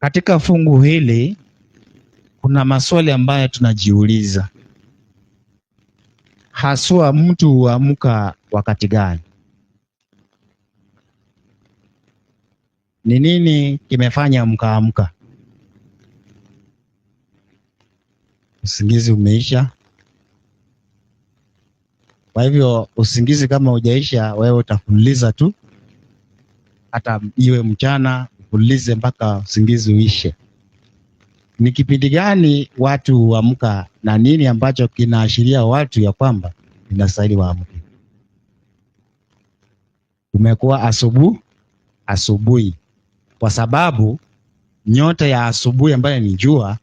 Katika fungu hili kuna maswali ambayo tunajiuliza. Haswa mtu huamka wakati gani? Ni nini kimefanya mkaamka? Usingizi umeisha. Kwa hivyo usingizi kama hujaisha, wewe utafululiza tu, hata iwe mchana ufululize mpaka usingizi uishe. Ni kipindi gani watu huamka na nini ambacho kinaashiria watu ya kwamba inastahili waamke? Umekuwa asubuhi, kwa sababu nyota ya asubuhi ambayo ni jua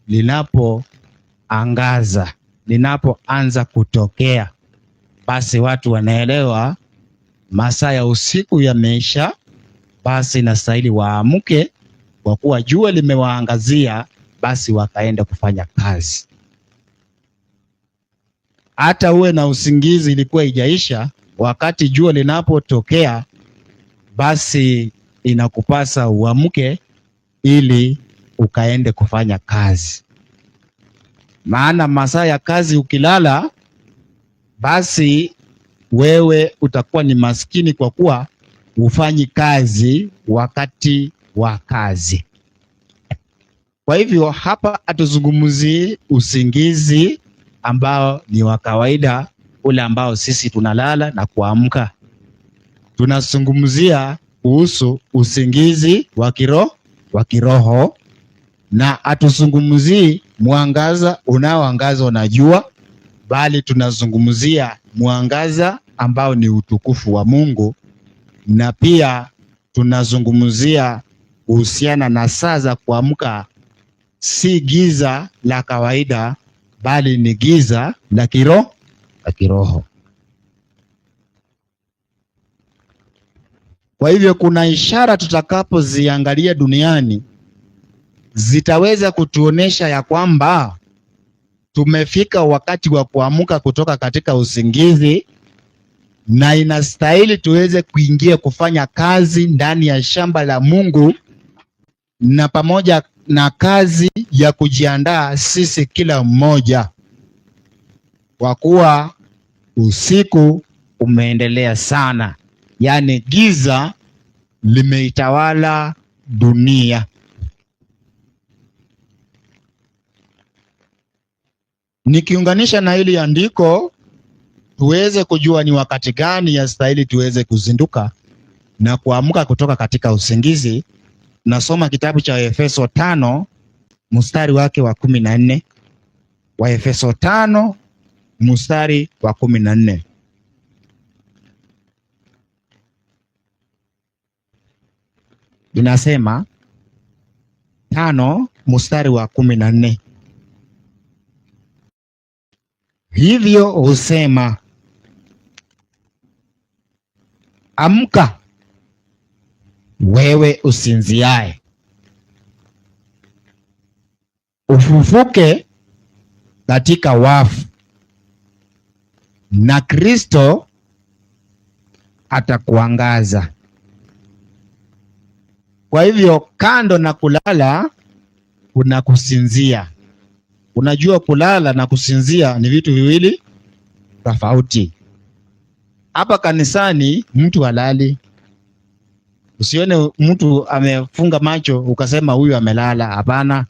linapoangaza, linapoanza kutokea, basi watu wanaelewa masaa ya usiku yameisha, basi inastahili waamke, kwa kuwa jua limewaangazia, basi wakaenda kufanya kazi. Hata uwe na usingizi ilikuwa ijaisha, wakati jua linapotokea, basi inakupasa uamke ili ukaende kufanya kazi. Maana masaa ya kazi ukilala, basi wewe utakuwa ni maskini, kwa kuwa hufanyi kazi wakati wa kazi. Kwa hivyo hapa hatuzungumzii usingizi ambao ni wa kawaida, ule ambao sisi tunalala na kuamka. Tunazungumzia kuhusu usingizi wa kiroho, na hatuzungumzii mwangaza unaoangaza na jua, bali tunazungumzia mwangaza ambao ni utukufu wa Mungu, na pia tunazungumzia kuhusiana na saa za kuamka, si giza la kawaida, bali ni giza la kiroho. Kwa hivyo kuna ishara tutakapoziangalia duniani zitaweza kutuonesha ya kwamba tumefika wakati wa kuamka kutoka katika usingizi, na inastahili tuweze kuingia kufanya kazi ndani ya shamba la Mungu, na pamoja na kazi ya kujiandaa sisi kila mmoja, kwa kuwa usiku umeendelea sana, yaani giza limeitawala dunia. Nikiunganisha na hili andiko, tuweze kujua ni wakati gani yastahili tuweze kuzinduka na kuamka kutoka katika usingizi. Nasoma kitabu cha Efeso 5 mstari wake wa 14. Waefeso 5 mstari wa 14. Inasema 5 mstari wa 14. Hivyo husema, amka wewe usinziaye, ufufuke katika wafu, na Kristo atakuangaza. Kwa hivyo kando na kulala kuna kusinzia. Unajua, kulala na kusinzia ni vitu viwili tofauti. Hapa kanisani mtu halali. Usione mtu amefunga macho ukasema huyu amelala. Hapana.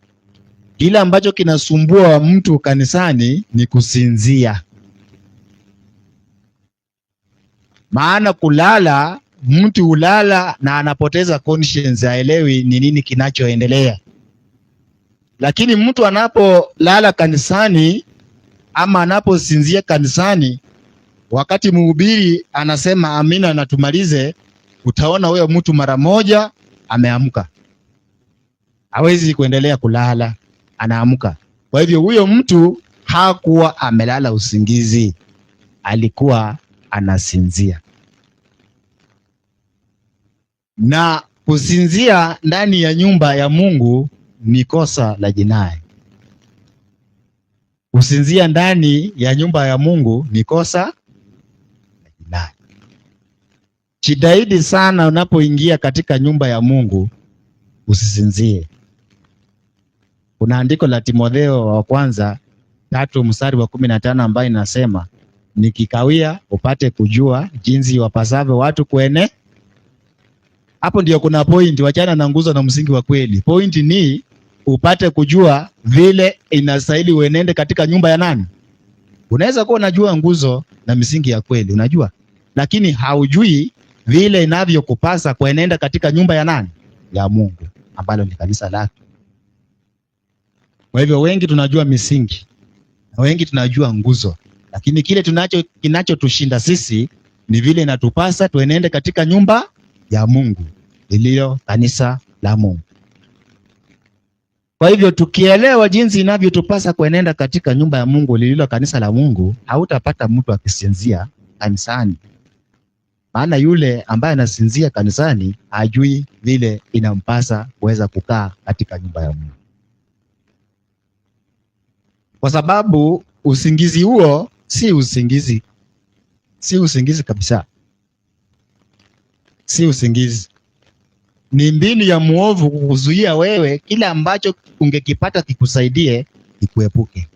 Kile ambacho kinasumbua mtu kanisani ni kusinzia. Maana kulala, mtu hulala na anapoteza conscience, haelewi ni nini kinachoendelea. Lakini mtu anapolala kanisani ama anaposinzia kanisani, wakati mhubiri anasema amina na tumalize, utaona huyo mtu mara moja ameamka. Hawezi kuendelea kulala, anaamka. Kwa hivyo huyo mtu hakuwa amelala usingizi, alikuwa anasinzia. Na kusinzia ndani ya nyumba ya Mungu ni kosa la jinai. Kusinzia ndani ya nyumba ya Mungu ni kosa la jinai. Jitahidi sana unapoingia katika nyumba ya Mungu usisinzie. Kuna andiko la Timotheo wa kwanza 3:15 ambayo inasema nikikawia upate kujua jinsi wapasavyo watu kuene. Hapo ndio kuna point, wachana na nguzo na msingi wa kweli. Point ni upate kujua vile inastahili uenende katika nyumba ya nani? Unaweza kuwa unajua nguzo na misingi ya kweli, unajua, lakini haujui vile inavyokupasa kuenenda katika nyumba ya nani? Ya Mungu, ambalo ni kanisa lake. Kwa hivyo wengi tunajua misingi na wengi tunajua nguzo, lakini kile kinachotushinda sisi ni vile inatupasa tuenende katika nyumba ya Mungu iliyo kanisa la Mungu. Kwa hivyo tukielewa jinsi inavyotupasa kuenenda katika nyumba ya Mungu lililo kanisa la Mungu, hautapata mtu akisinzia kanisani. Maana yule ambaye anasinzia kanisani hajui vile inampasa kuweza kukaa katika nyumba ya Mungu. Kwa sababu usingizi huo si usingizi. Si usingizi kabisa. Si usingizi. Ni mbinu ya muovu kukuzuia wewe kile ambacho ungekipata kikusaidie kikuepuke.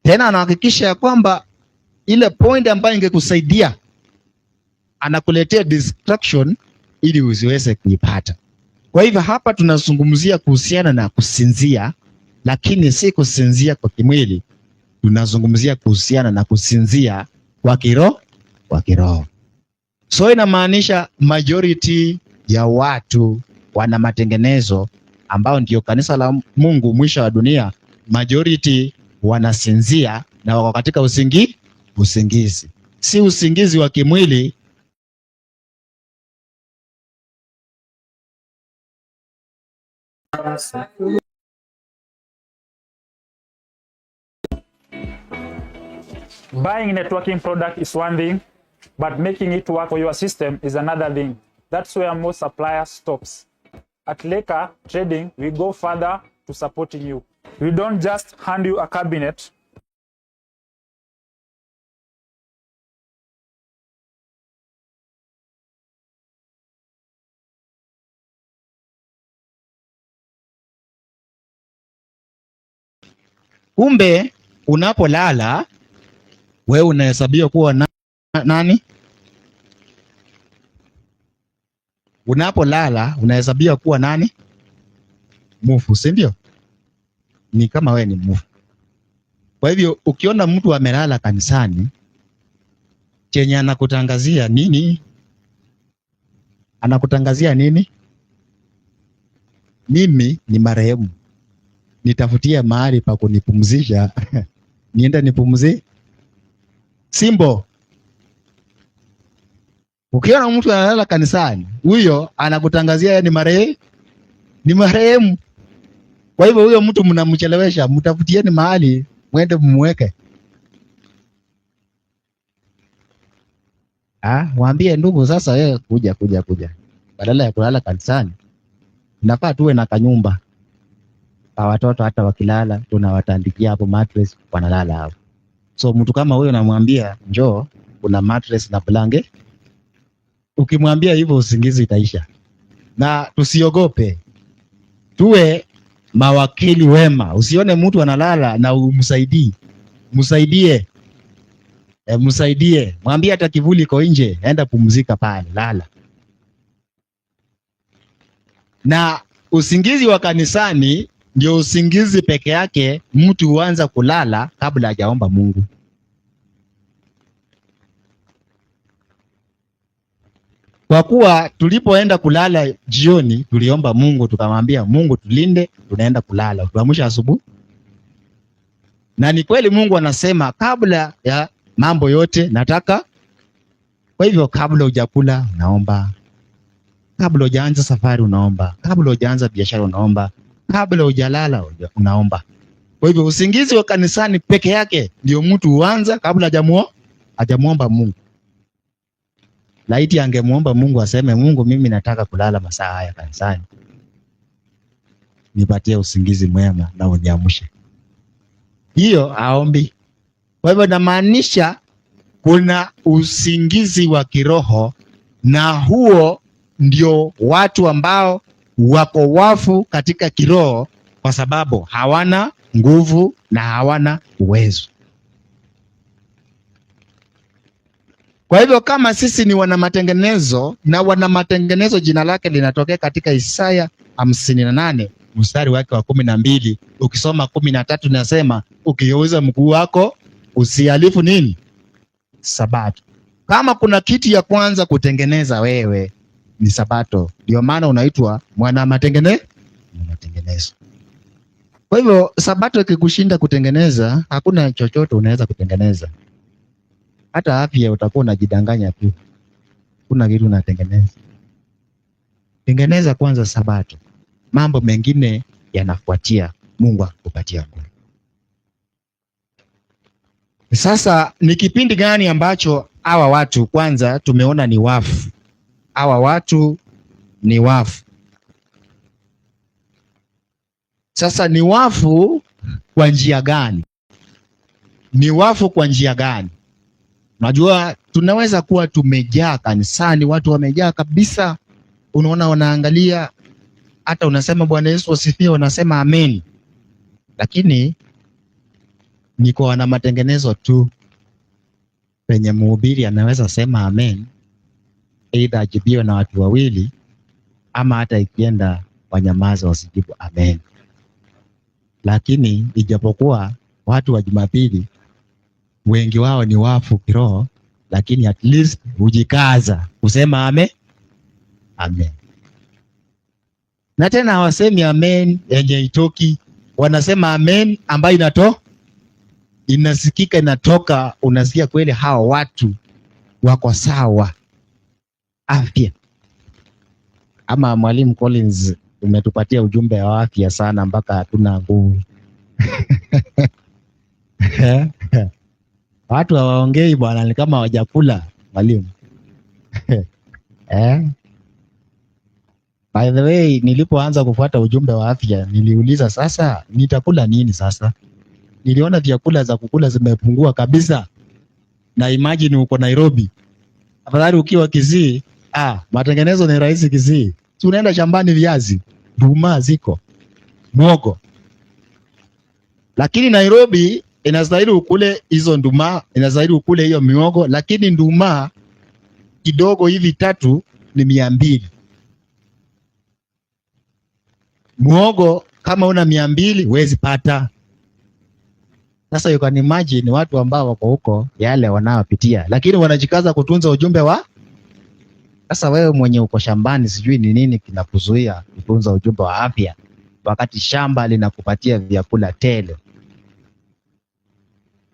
Tena anahakikisha ya kwamba ile point ambayo ingekusaidia anakuletea distraction ili usiweze kuipata. Kwa hivyo hapa tunazungumzia kuhusiana na kusinzia, lakini si kusinzia kwa kimwili. Tunazungumzia kuhusiana na kusinzia kwa kiroho. So inamaanisha majority ya watu wana matengenezo ambao ndio kanisa la Mungu mwisho wa dunia, majority wanasinzia na wako katika usingizi. Si usingizi wa kimwili. Buying networking product is one thing, but making it work for your system is another thing. That's where most suppliers stops. At Leka Trading, we go further to supporting you. We don't just hand you a cabinet. Kumbe unapolala wewe unahesabiwa kuwa nani? Unapolala unahesabiwa kuwa nani? Mufu, si ndio? Ni kama wewe ni mufu. Kwa hivyo ukiona mtu amelala kanisani, chenye anakutangazia nini? Anakutangazia nini? Mimi ni marehemu, nitafutie mahali pa kunipumzisha niende nipumzike. Simbo. Ukiona mtu analala kanisani, huyo anakutangazia yeye ni marehemu. Kwa hivyo huyo mtu mnamchelewesha, mtafutieni mahali mwende mmuweke. Waambie ndugu, sasa wewe kuja. Badala ya kulala kanisani, nafaa tuwe na kanyumba. Kwa watoto hata wakilala tunawatandikia hapo mattress, wanalala hapo. So mtu kama huyo namwambia njoo, kuna mattress na blanket. Ukimwambia hivyo usingizi itaisha. Na tusiogope. Tuwe mawakili wema. Usione mtu analala na msaidie. Msaidie. Mwambie hata kivuli iko nje, enda pumzika pale, lala. Na usingizi wa kanisani ndio usingizi peke yake mtu huanza kulala kabla hajaomba Mungu. Kwa kuwa tulipoenda kulala jioni tuliomba Mungu, tukamwambia Mungu tulinde, tunaenda kulala. Tuamsha asubuhi. Na ni kweli Mungu anasema kabla ya mambo yote nataka. Kwa hivyo kabla hujakula unaomba. Kabla hujaanza safari unaomba. Kabla hujaanza biashara unaomba. Kabla hujalala unaomba. Kwa hivyo usingizi wa kanisani peke yake ndio mtu huanza kabla hajamuomba Mungu. Laiti angemuomba Mungu aseme, Mungu mimi nataka kulala masaa haya kanisani, nipatie usingizi mwema na uniamshe. Hiyo aombi. Kwa hivyo namaanisha kuna usingizi wa kiroho, na huo ndio watu ambao wako wafu katika kiroho kwa sababu hawana nguvu na hawana uwezo. Kwa hivyo kama sisi ni wana matengenezo, na wana matengenezo jina lake linatokea katika Isaya 58 mstari wake wa 12. Ukisoma 13 nasema ukigeuza mguu wako usihalifu nini? Sabato. Kama kuna kitu ya kwanza kutengeneza wewe ni Sabato. Ndio maana unaitwa mwana matengenezo. Kwa hivyo Sabato ikikushinda kutengeneza, hakuna chochote unaweza kutengeneza. Hata afya utakuwa unajidanganya tu. Kuna kitu unatengeneza. Tengeneza kwanza Sabato. Mambo mengine yanafuatia. Mungu akupatia nguvu. Sasa ni kipindi gani ambacho hawa watu kwanza tumeona ni wafu? Hawa watu ni wafu. Sasa ni wafu kwa njia gani? Ni wafu kwa njia gani? Unajua tunaweza kuwa tumejaa kanisani, watu wamejaa kabisa. Unaona wanaangalia, hata unasema Bwana Yesu asifiwe, wanasema amen. Lakini ni kwa wana matengenezo tu penye mhubiri anaweza sema amen, aidha ajibiwe na watu wawili, ama hata ikienda wanyamaza wasijibu amen. Lakini ijapokuwa watu wa Jumapili wengi wao ni wafu kiroho, lakini at least hujikaza kusema amen. Amen. Na tena hawasemi amen yenye itoki, wanasema amen ambayo inasikika, inatoka, unasikia kweli hawa watu wako sawa afya. Ama Mwalimu Collins, umetupatia ujumbe wa afya sana mpaka hatuna nguvu. Watu hawaongei bwana, ni kama hawajakula mwalimu. By the way, nilipoanza kufuata ujumbe wa afya niliuliza sasa nitakula nini sasa? Niliona vyakula za kukula zimepungua kabisa. Na imagine uko Nairobi. Afadhali ukiwa Kisii, matengenezo ni rahisi Kisii. Si unaenda shambani, viazi, nduma ziko, muogo. Lakini Nairobi inastahili ukule hizo nduma, inastahili ukule hiyo miogo, lakini nduma kidogo hivi 3 ni 200. Muogo kama una 200 huwezi pata. Sasa you can imagine watu ambao wako huko yale wanaopitia, lakini wanajikaza kutunza ujumbe wa. Sasa wewe mwenye uko shambani, sijui ni nini kinakuzuia kutunza ujumbe wa afya wakati shamba linakupatia vyakula tele.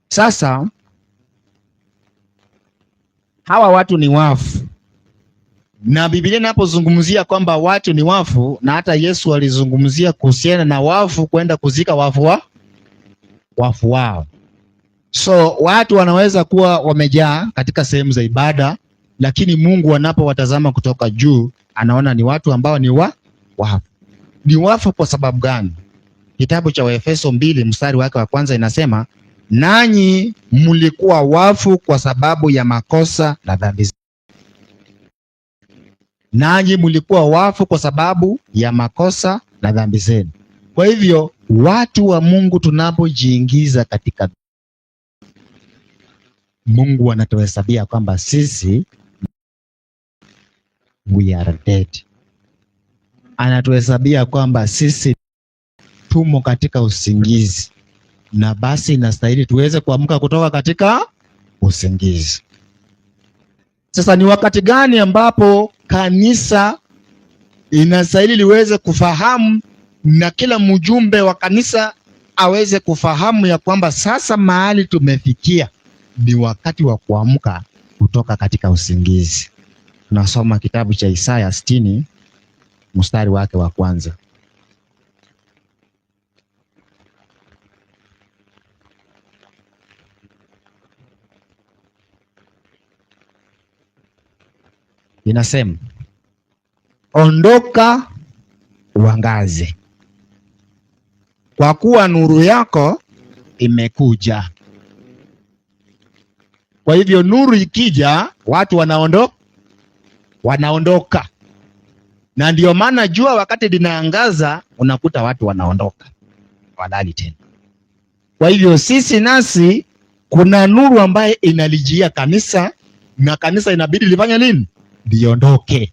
Sasa hawa watu ni wafu. Na Biblia inapozungumzia kwamba watu ni wafu, na hata Yesu alizungumzia kuhusiana na wafu kwenda kuzika wafu wao. So watu wanaweza kuwa wamejaa katika sehemu za ibada, lakini Mungu anapowatazama kutoka juu anaona ni watu ambao ni wafu. Ni wafu kwa sababu gani? Kitabu cha Waefeso 2 mstari wake wa kwanza inasema, nanyi mlikuwa wafu kwa sababu ya makosa na dhambi zenu. Nanyi mlikuwa wafu kwa sababu ya makosa na dhambi zenu. Kwa hivyo watu wa Mungu tunapojiingiza katika, Mungu anatuhesabia kwamba sisi we are dead. Anatuhesabia kwamba sisi tumo katika usingizi, na basi inastahili tuweze kuamka kutoka katika usingizi. Sasa ni wakati gani ambapo kanisa inastahili liweze kufahamu, na kila mjumbe wa kanisa aweze kufahamu ya kwamba sasa mahali tumefikia ni wakati wa kuamka kutoka katika usingizi? Tunasoma kitabu cha Isaya 60 mstari wake wa kwanza. Inasema, ondoka uangaze, kwa kuwa nuru yako imekuja. Kwa hivyo nuru ikija, watu wanaondoka. Na ndio maana jua wakati linaangaza unakuta watu wanaondoka, walali tena. Kwa hivyo sisi nasi kuna nuru ambaye inalijia kanisa, na kanisa inabidi lifanye nini? Liondoke.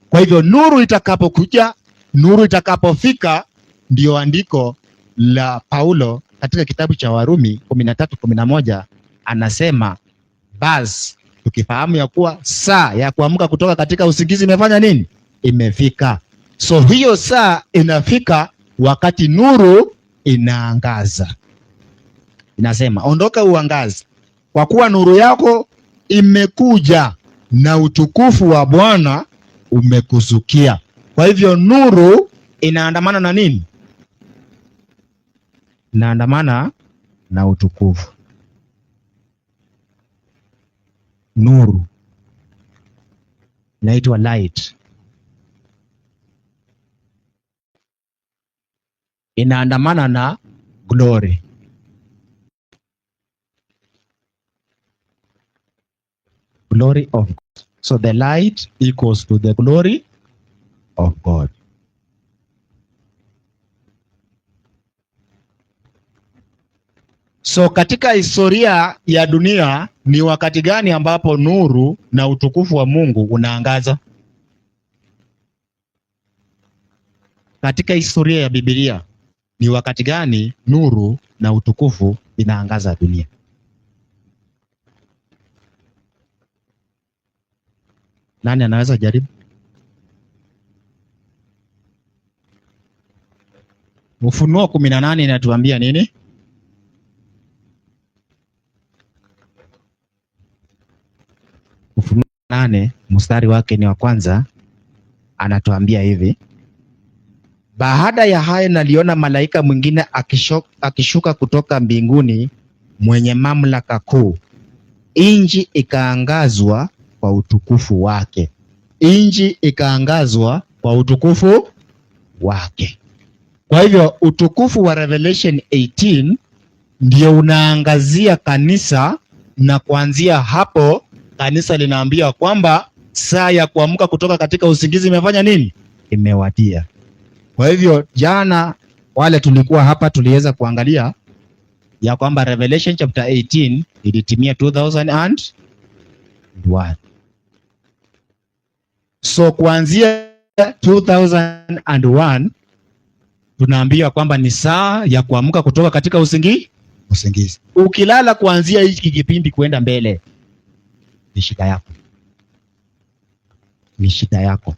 Kwa hivyo nuru itakapokuja, nuru itakapofika, ndio andiko la Paulo katika kitabu cha Warumi 13:11 anasema, basi tukifahamu ya kuwa saa ya kuamka kutoka katika usingizi imefanya nini? Imefika. So hiyo saa inafika wakati nuru inaangaza. Inasema, ondoka uangaze, kwa kuwa nuru yako imekuja na utukufu wa Bwana umekuzukia. Kwa hivyo nuru inaandamana na nini? Inaandamana na utukufu. Nuru inaitwa light, inaandamana na glory. Glory of God. So the light equals to the glory of God. So katika historia ya dunia ni wakati gani ambapo nuru na utukufu wa Mungu unaangaza? Katika historia ya Biblia ni wakati gani nuru na utukufu inaangaza dunia? Nani anaweza jaribu? Ufunuo 18 inatuambia nini? Ufunuo 8 mstari wake ni wa kwanza, anatuambia hivi: baada ya hayo naliona malaika mwingine akishuka kutoka mbinguni, mwenye mamlaka kuu. Inji ikaangazwa kwa utukufu wake. Inji ikaangazwa kwa utukufu wake. Kwa hivyo utukufu wa Revelation 18 ndio unaangazia kanisa, na kuanzia hapo kanisa linaambia kwamba saa ya kuamka kutoka katika usingizi imefanya nini? Imewadia. Kwa hivyo jana wale tulikuwa hapa tuliweza kuangalia ya kwamba Revelation chapter 18 ilitimia 2001. So kuanzia 2001 tunaambiwa kwamba ni saa ya kuamka kutoka katika usingizi. Ukilala kuanzia hiki kipindi kwenda mbele ni shida yako. Ni shida yako.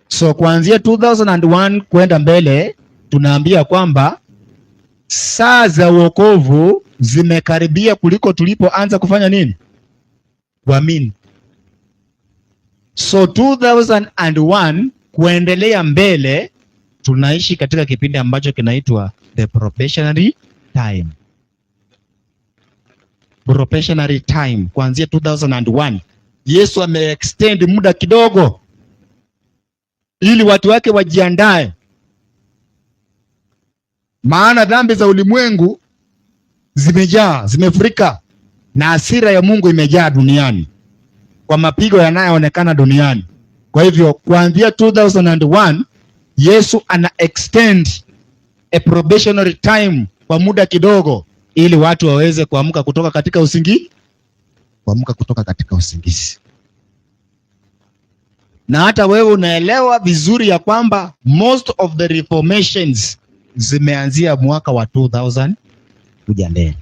So kuanzia 2001 kwenda mbele tunaambia kwamba saa za wokovu zimekaribia kuliko tulipoanza kufanya nini? Kuamini. So 2001 kuendelea mbele tunaishi katika kipindi ambacho kinaitwa the probationary time. Probationary time kuanzia 2001. Yesu ameextend muda kidogo ili watu wake wajiandae, maana dhambi za ulimwengu zimefurika na hasira ya Mungu imejaa duniani kwa mapigo yanayoonekana duniani. Kwa hivyo kuanzia 2001 Yesu ana extend a probationary time kwa muda kidogo ili watu waweze kuamka kutoka katika usingizi. Na hata wewe unaelewa vizuri ya kwamba most of the reformations zimeanzia mwaka wa 2000 kuja mbele.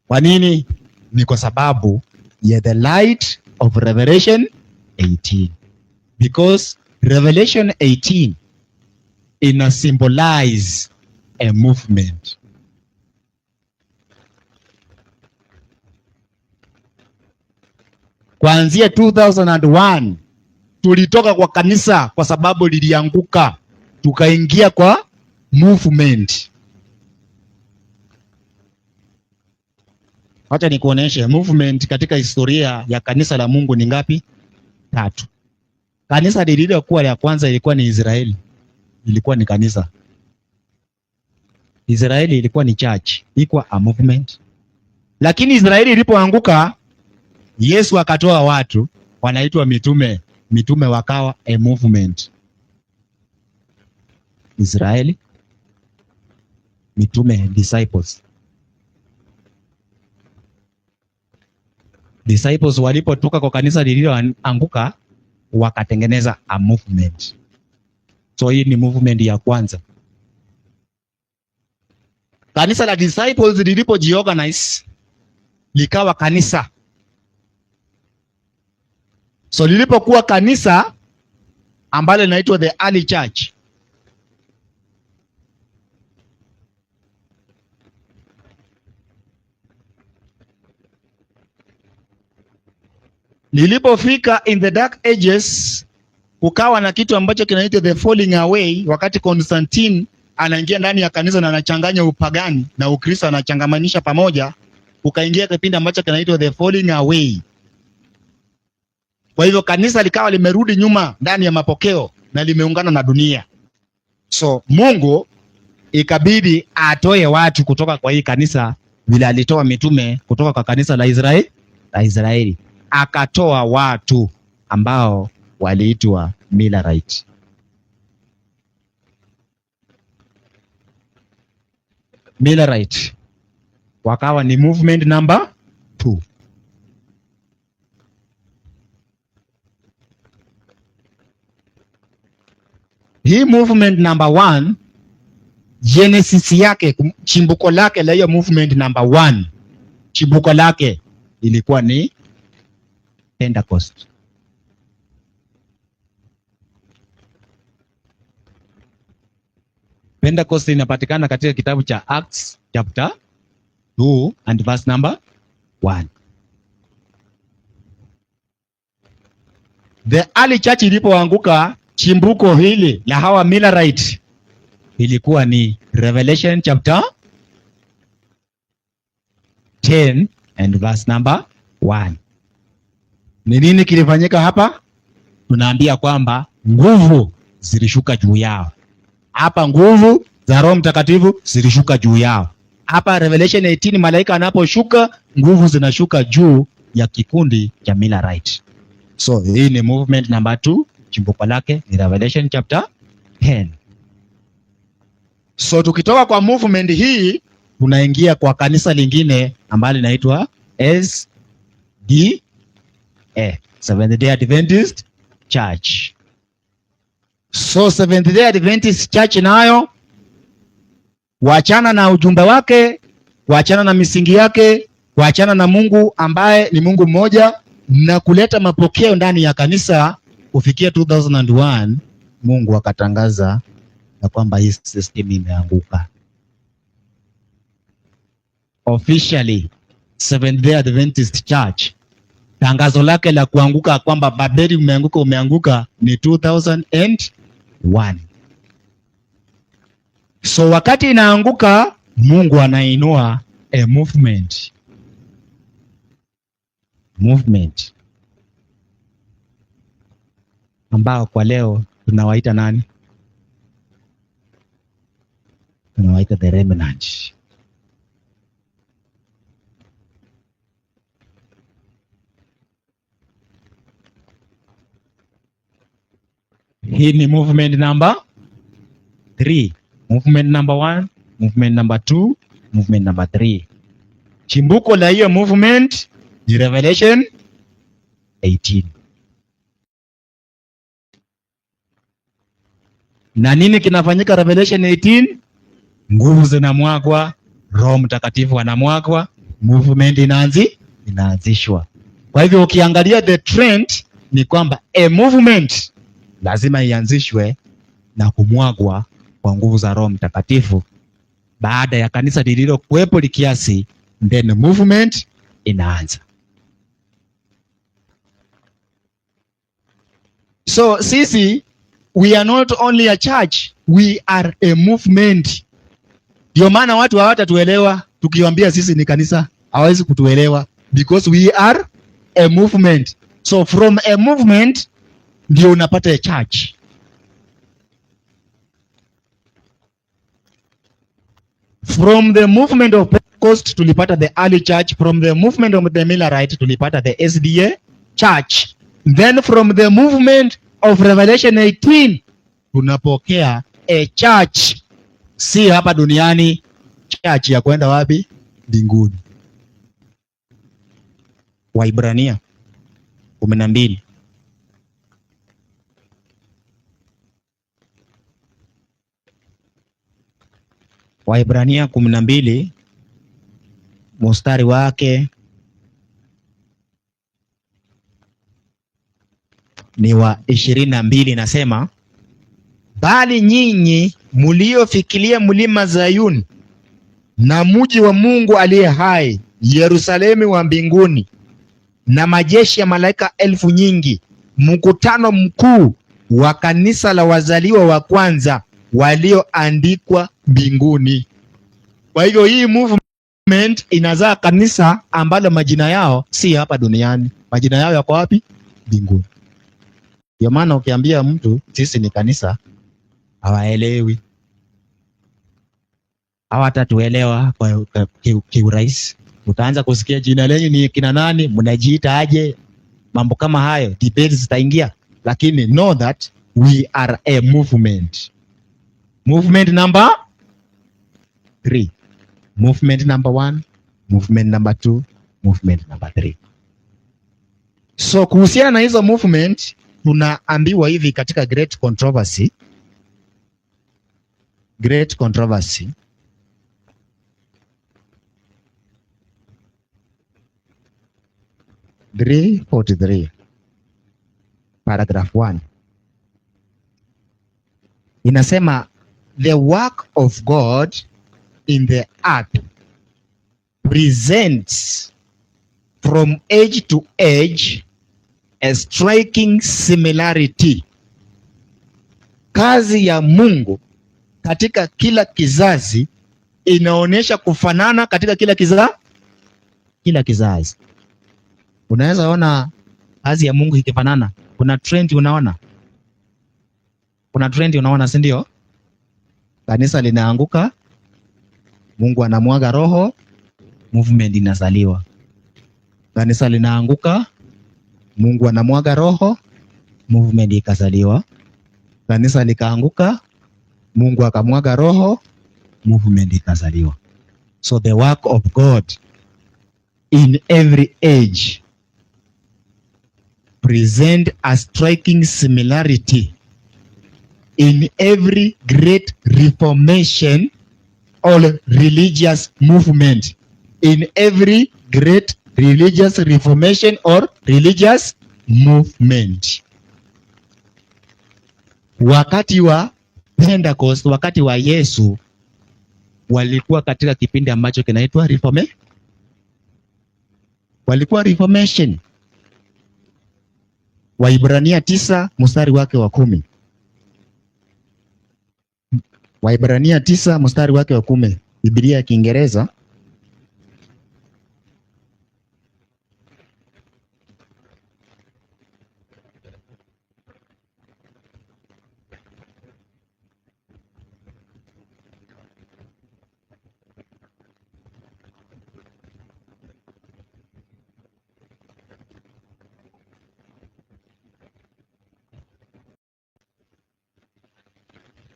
Kwa nini? Ni kwa sababu ya the light of Revelation 18. Because Revelation 18 ina symbolize a movement. Kuanzia 2001 tulitoka kwa kanisa kwa sababu lilianguka, tukaingia kwa movement. Wacha nikuoneshe movement katika historia ya kanisa la Mungu ni ngapi? 3. Kanisa lililokuwa la kwanza ilikuwa ni Israeli. Ilikuwa ni kanisa. Israeli ilikuwa ni church, ilikuwa a movement. Lakini Israeli ilipoanguka, Yesu akatoa watu wanaitwa mitume. Mitume wakawa a movement. Israeli, mitume, disciples. Disciples walipotoka kwa kanisa lililoanguka wakatengeneza a movement. So hii ni movement ya kwanza. Kanisa la disciples lilipojiorganize likawa kanisa. So lilipokuwa kanisa ambalo linaitwa the early church, lilipofika in the dark ages, kukawa na kitu ambacho kinaitwa the falling away. Wakati Constantine anaingia ndani ya kanisa na anachanganya upagani na Ukristo, anachangamanisha pamoja, ukaingia kipindi ambacho kinaitwa the falling away. Kwa hivyo kanisa likawa limerudi nyuma ndani ya mapokeo na limeungana na dunia. So Mungu ikabidi atoe watu kutoka kwa hii kanisa, vile alitoa mitume kutoka kwa kanisa la Israeli. Akatoa watu ambao waliitwa Millerite. Millerite wakawa ni movement number 2. Hii movement number 1, genesis yake, chimbuko lake la hiyo movement number 1, chimbuko lake ilikuwa ni Pentecost. Pentecost inapatikana katika kitabu cha Acts chapter 2 and verse number 1. The early church ilipoanguka, chimbuko hili la hawa Millerite ilikuwa ni Revelation chapter 10 and verse number 1. Ni nini kilifanyika hapa? Tunaambia kwamba nguvu zilishuka juu yao. Hapa nguvu za Roho Mtakatifu zilishuka juu yao. Hapa Revelation 18 malaika anaposhuka, nguvu zinashuka juu ya kikundi cha Millerite. So hii ni movement number 2, chimbuko lake ni Revelation chapter 10. So tukitoka kwa movement hii tunaingia kwa kanisa lingine ambalo linaitwa SDA, Seventh Day Adventist Church. So Seventh Day Adventist Church nayo waachana na ujumbe wake, waachana na misingi yake, waachana na Mungu ambaye ni Mungu mmoja na kuleta mapokeo ndani ya kanisa. Kufikia 2001 Mungu akatangaza na kwamba hii system imeanguka. Officially Seventh Day Adventist Church, tangazo lake la kuanguka kwamba Babeli umeanguka ni 2001. So wakati inaanguka, Mungu anainua a movement ambao kwa leo tunawaita nani? Tunawaita the remnant. Hii ni movement number 3. Movement number 1, movement number 2, movement number 3. Chimbuko la hiyo movement ni Revelation 18. Na nini kinafanyika Revelation 18? Nguvu zinamwagwa, Roho Mtakatifu anamwagwa, movement inaanzishwa. Kwa hivyo ukiangalia the trend ni kwamba a movement lazima ianzishwe na kumwagwa kwa nguvu za Roho Mtakatifu baada ya kanisa lililokuwepo likiasi, then movement inaanza. So sisi we are not only a church, we are a movement. Ndio maana watu hawatatuelewa tukiwaambia sisi ni kanisa, hawezi kutuelewa because we are a movement. So from a movement ndio unapata a church. From the movement of Pentecost tulipata the early church, from the movement of the Millerite tulipata the SDA church, then from the movement of Revelation 18 tunapokea a church, si hapa duniani, church ya kwenda wapi? Mbinguni. Waibrania 12 Waibrania 12 mstari wake ni wa 22, nasema bali nyinyi muliofikiria mlima Zayuni na mji wa Mungu aliye hai, Yerusalemu wa mbinguni, na majeshi ya malaika elfu nyingi, mkutano mkuu wa kanisa la wazaliwa wa kwanza walioandikwa mbinguni. Kwa hivyo hii movement inazaa kanisa ambalo majina yao si hapa duniani, majina yao yako wapi? Mbinguni. Ndio maana ukiambia mtu sisi ni kanisa, hawaelewi, hawatatuelewa kwa kiurahisi. Utaanza kusikia jina lenyu ni kina nani, mnajiita aje, mambo kama hayo, debates zitaingia. Lakini know that we are a movement. Movement number 3, movement number 1, movement number 2, movement number 3. So kuhusiana na hizo movement tunaambiwa hivi katika Great Controversy 343 paragraph 1 inasema, the work of God in the earth presents from age to age a striking similarity. Kazi ya Mungu katika kila kizazi inaonyesha kufanana katika kila kizazi. Unaweza ona kazi ya Mungu ikifanana. Kuna trend unaona, si ndio? Kanisa linaanguka, Mungu anamwaga roho, movement inazaliwa. Kanisa linaanguka, Mungu anamwaga roho, movement ikazaliwa. Kanisa likaanguka, Mungu akamwaga roho, movement ikazaliwa. So the work of God in every age present a striking similarity in every great reformation or religious movement. In every great religious reformation or religious movement. Wakati wa Pentecost, wakati wa Yesu, walikuwa katika kipindi ambacho kinaitwa reformation. Waibrania 9 mstari wake wa 10. Waibrania 9 mstari wake wa 10, Biblia ya Kiingereza.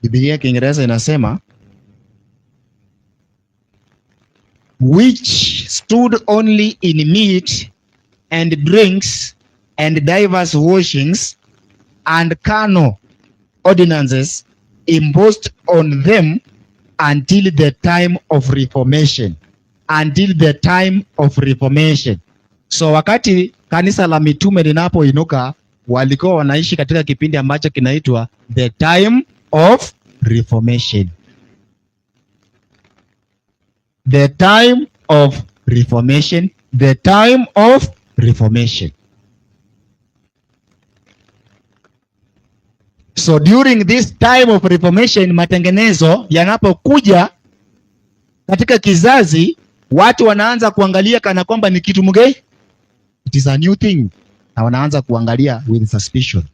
Biblia ya Kiingereza inasema, which stood only in meat and drinks and divers washings and carnal ordinances imposed on them until the time of reformation. So wakati kanisa la mitume linapoinuka, walikuwa wanaishi katika kipindi ambacho kinaitwa the time of reformation. The time of reformation. The time of reformation. So during this time of reformation, matengenezo yanapokuja katika kizazi, watu wanaanza kuangalia kana kwamba ni kitu mgeni. It is a new thing. Na wanaanza kuangalia with suspicion.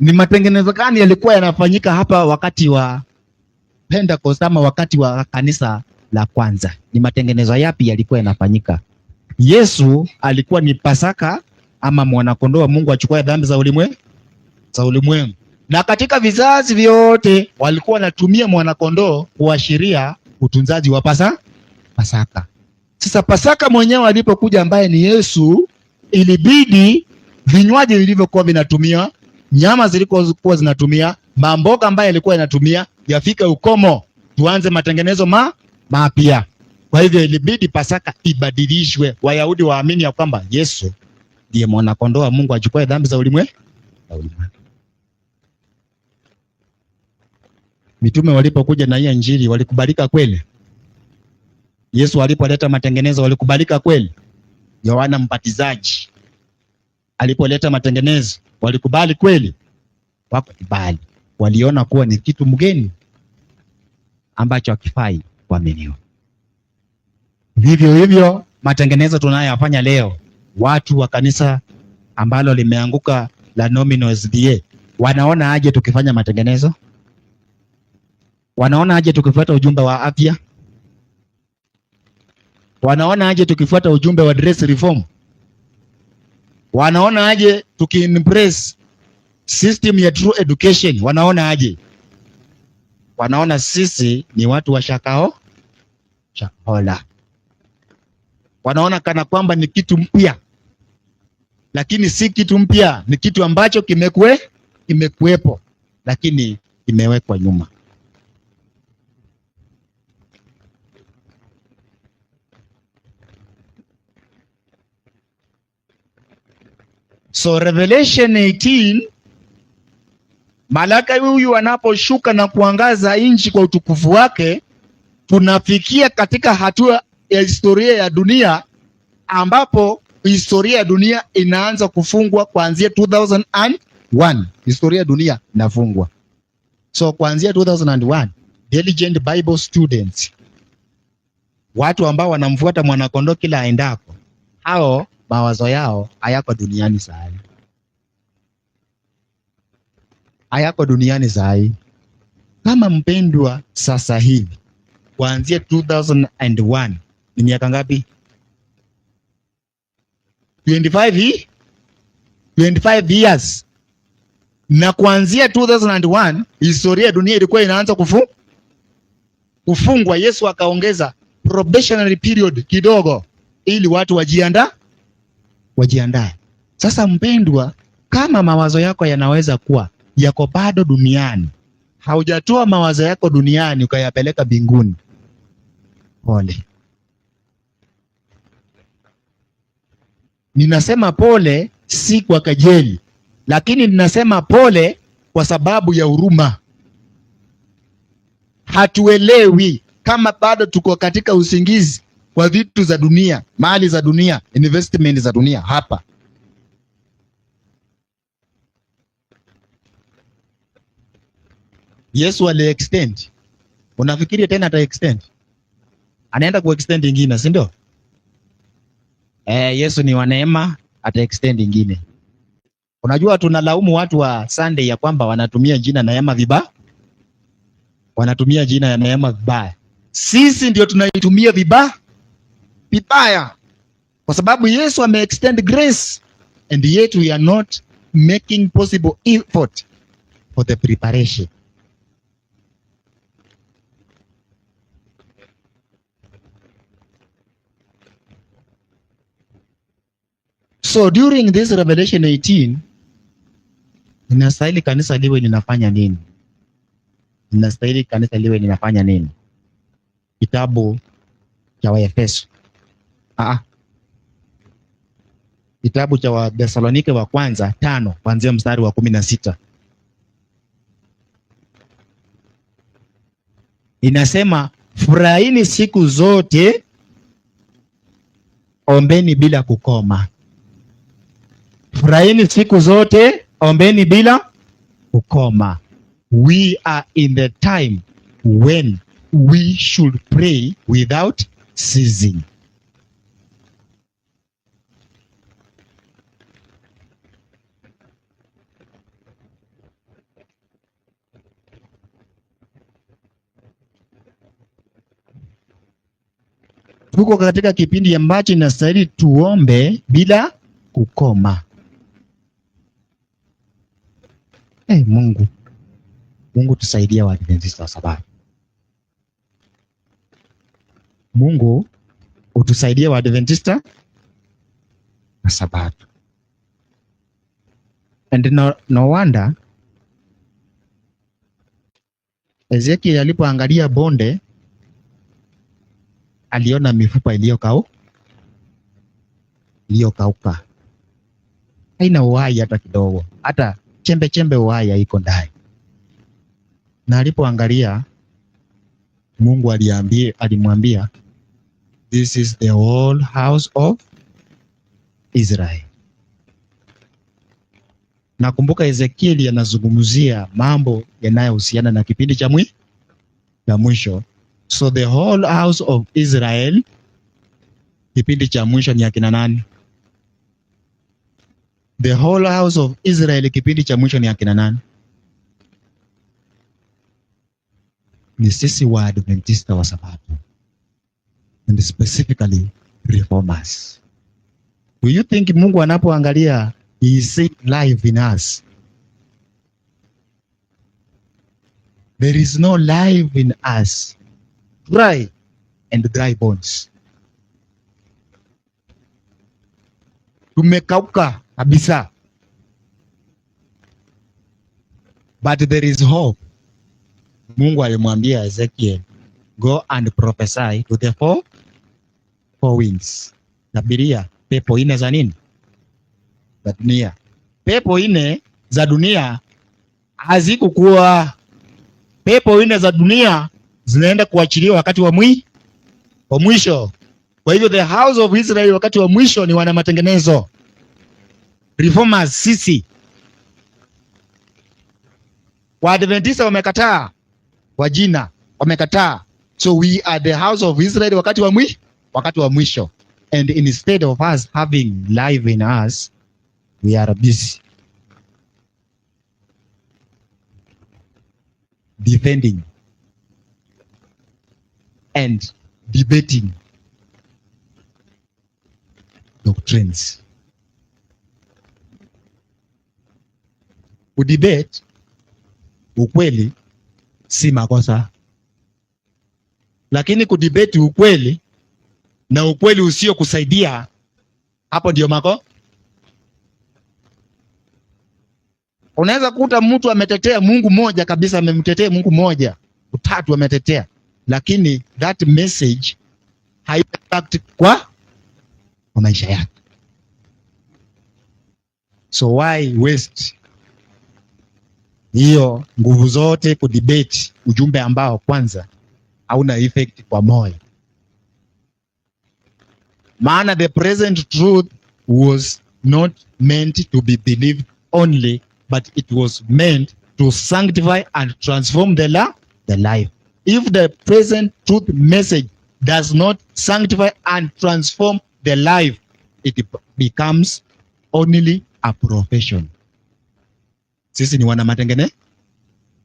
Ni matengenezo gani yalikuwa yanafanyika hapa wakati wa Pentecost ama wakati wa kanisa la kwanza, ni matengenezo yapi yalikuwa yanafanyika? Yesu alikuwa ni Pasaka ama mwanakondoo wa Mungu achukue dhambi za ulimwengu. Na katika vizazi vyote walikuwa wanatumia mwanakondoo kuashiria utunzaji wa Pasaka. Sasa Pasaka mwenyewe alipokuja ambaye ni Yesu, ilibidi vinywaji vilivyokuwa vinatumia, nyama zilikuwa zinatumia, mamboga ambayo yalikuwa yanatumia yafike ukomo, tuanze matengenezo mapya. Kwa hivyo ilibidi Pasaka ibadilishwe, Wayahudi waamini ya kwamba Yesu ndiye mwanakondoo wa Mungu achukue dhambi za ulimwengu. Mitume walipokuja na hiyo Injili walikubalika kweli? Yesu alipoleta matengenezo walikubalika kweli? Yohana Mbatizaji alipoleta matengenezo walikubali kweli? Wakubali. Waliona kuwa ni kitu mgeni ambacho hakifai kuaminiwa. Vivyo hivyo matengenezo tunayoyafanya leo, watu wa kanisa ambalo limeanguka la Nominal SDA wanaona aje tukifanya matengenezo? Wanaona aje tukifuata ujumbe wa afya? Wanaona aje tukifuata ujumbe wa dress reform? Wanaona aje tukiimpress system ya true education? Wanaona aje? Wanaona sisi ni watu wa shakahola. Wanaona kana kwamba ni kitu mpya, lakini si kitu mpya, ni kitu ambacho kimekuwepo lakini kimewekwa nyuma. So Revelation 18, malaika huyu anaposhuka na kuangaza nchi kwa utukufu wake, tunafikia katika hatua ya historia ya dunia ambapo historia ya dunia inaanza kufungwa kuanzia 2001. Historia ya dunia inafungwa. So kuanzia 2001, diligent Bible students, watu ambao wanamfuata mwanakondoo kila aendako, hao mawazo yao hayako duniani saa hii. Hayako duniani saa hii. Kama mpendwa, sasa hivi kuanzia 2001 ni miaka ngapi? 25 years. Na kuanzia 2001 historia ya dunia ilikuwa inaanza kufungwa. Yesu akaongeza probationary period kidogo ili watu wajiandae. Sasa mpendwa, kama mawazo yako yanaweza kuwa yako bado duniani, haujatoa mawazo yako duniani ukayapeleka mbinguni, pole. Ninasema pole si kwa kejeli, lakini ninasema pole kwa sababu ya huruma. Hatuelewi kama bado tuko katika usingizi kwa vitu za dunia, mali za dunia, investment za dunia hapa. Yesu ali-extend. Unafikiri tena ata-extend? Anaenda ku-extend ingine, si ndio? Yesu ni wa neema, ata-extend ingine. Unajua tunalaumu watu wa Sunday ya kwamba wanatumia jina neema vibaya. Wanatumia jina ya neema vibaya. Sisi ndio tunaitumia vibaya. Kwa sababu Yesu ame-extend grace, and yet we are not making possible effort for the preparation. So during this Revelation 18, inastahili kanisa liwe linafanya nini? Inastahili kanisa liwe linafanya nini? Kitabu cha Waefeso. Kitabu cha Wathesalonike wa kwanza 5 kuanzia mstari wa 16. Inasema, furahini siku zote, ombeni bila kukoma. Furahini siku zote, ombeni bila kukoma. We are in the time when we should pray without ceasing. Tuko katika kipindi ambacho inastahili tuombe bila kukoma. Mungu tusaidie Waadventista wa Sabato. Mungu utusaidie Waadventista wa Sabato. And no wonder Ezekiel alipoangalia bonde aliona mifupa iliyokauka. Haina uhai hata kidogo, hata chembe uhai haiko ndani. Na alipoangalia, Mungu alimwambia, this is the whole house of Israel. Nakumbuka Ezekieli anazungumzia mambo yanayohusiana na kipindi cha mwisho. So the whole house of Israel, kipindi cha mwisho ni akina nani? The whole house of Israel, kipindi cha mwisho ni akina nani? Ni sisi Waadventista wa Sabato, and specifically reformers. Do you think Mungu anapoangalia, he is seeing life in us? There is no life in us. Dry and dry bones. Tumekauka kabisa. But there is hope. Mungu alimwambia Ezekiel, go and prophesy to the four winds. Tabiria pepo ine za nini? Za dunia. Pepo ine za dunia hazikukua. Pepo ine za dunia zinaenda kuachiliwa wakati wa mwisho. Kwa hivyo the house of Israel wakati wa mwisho ni wana matengenezo. Reformers sisi. Waadventista wamekataa. Wajina wamekataa. So we are the house of Israel wakati wa mwisho. And instead of us having life in us, we are busy defending and debating doctrines. Kudebate ukweli si makosa, lakini kudebate ukweli na ukweli usio kusaidia, hapo ndio mako. Unaweza kukuta mtu ametetea Mungu moja kabisa, amemtetea Mungu moja, utatu ametetea, lakini that message haimpact kwa maisha yake. So why waste hiyo nguvu zote kudebate ujumbe ambao kwanza hauna effect kwa moyo? Maana the present truth was not meant to be believed only, but it was meant to sanctify and transform the life. If the present truth message does not sanctify and transform the life, it becomes only a profession. Sisi ni wana matengene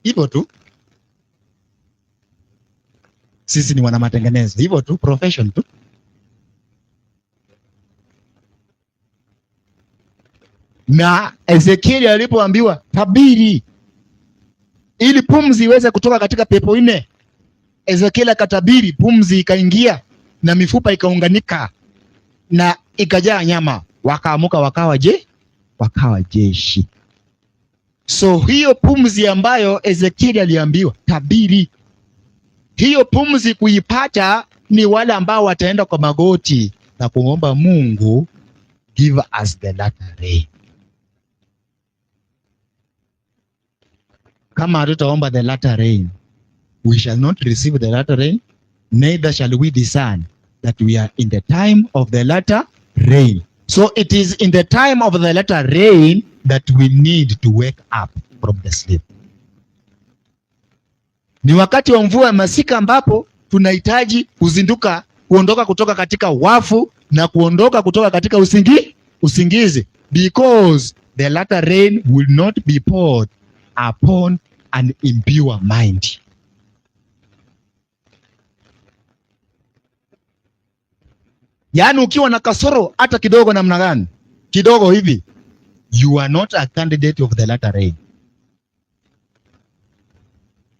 hivyo tu. Sisi ni wana matengenezo hivyo tu, profession tu. Na Ezekiel alipoambiwa tabiri ili pumzi iweze kutoka katika pepo ine, Ezekiel akatabiri, pumzi ikaingia na mifupa ikaunganika na ikajaa nyama, wakaamuka wakawa jeshi. So hiyo pumzi ambayo Ezekiel aliambiwa tabiri, hiyo pumzi kuipata ni wale ambao wataenda kwa magoti na kuomba Mungu, give us the latter rain. Kama hatutaomba the latter rain, we shall not receive the latter rain, neither shall we discern that we are in the time of the latter rain. So it is in the time of the latter rain that we need to wake up from the sleep. Ni wakati wa mvua ya masika ambapo tunahitaji kuzinduka, kuondoka kutoka katika wafu na kuondoka kutoka katika usingizi, because the latter rain will not be poured upon an impure mind. Yaani ukiwa na kasoro hata kidogo namna gani, kidogo hivi, you are not a candidate of the latter rain.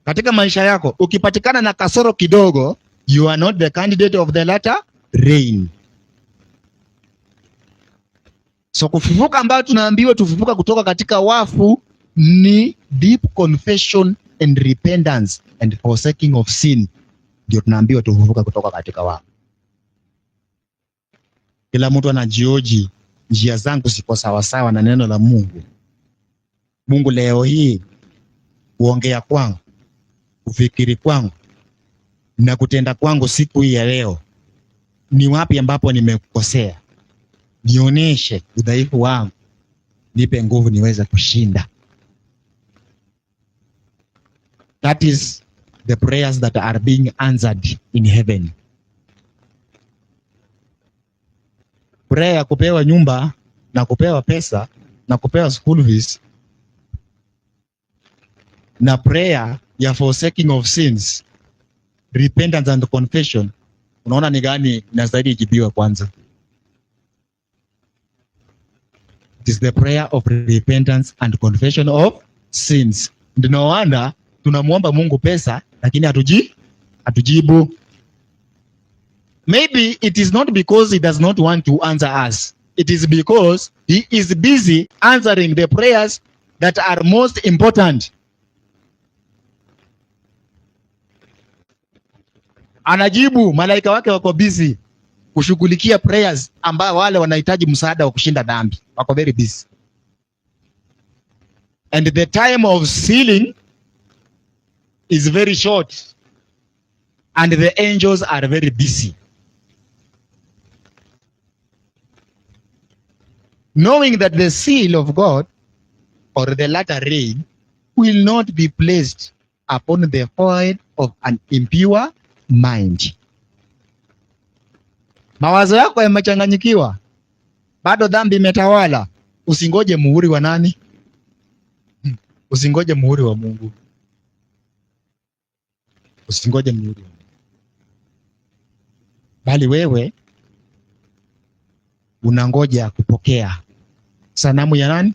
Katika maisha yako ukipatikana na kasoro kidogo, you are not the candidate of the latter rain. So kufufuka ambayo tunaambiwa tufufuka kutoka katika wafu ni deep confession and repentance and forsaking of sin. Ndio tunaambiwa tufufuka kutoka katika wafu. Kila mtu anajioji, njia zangu ziko sawa sawa na neno la Mungu. Mungu, leo hii kuongea kwangu, kufikiri kwangu na kutenda kwangu siku hii ya leo, ni wapi ambapo nimekosea? Nionyeshe udhaifu wangu, nipe nguvu niweze kushinda. That is the prayers that are being answered in heaven. Prayer ya kupewa nyumba na kupewa pesa na kupewa school fees na prayer ya forsaking of sins, repentance and confession, unaona ni gani inastahili ijibiwa kwanza? It is the prayer of repentance and confession of sins. Ndio wanda tunamuomba Mungu pesa lakini hatujibu. Maybe it is not because he does not want to answer us. It is because he is busy answering the prayers that are most important. Anajibu, malaika wake wako busy kushughulikia prayers ambao wale wanahitaji msaada wa kushinda dhambi. Wako very busy. And the time of sealing is very short. And the angels are very busy. Knowing that the seal of God or the latter rain will not be placed upon the forehead of an impure mind. Mawazo yako yamechanganyikiwa, bado dhambi imetawala, usingoje muhuri wa nani? Usingoje muhuri wa Mungu. Usingoje muhuri wa Mungu. Bali wewe unangoja kupokea sanamu ya nani?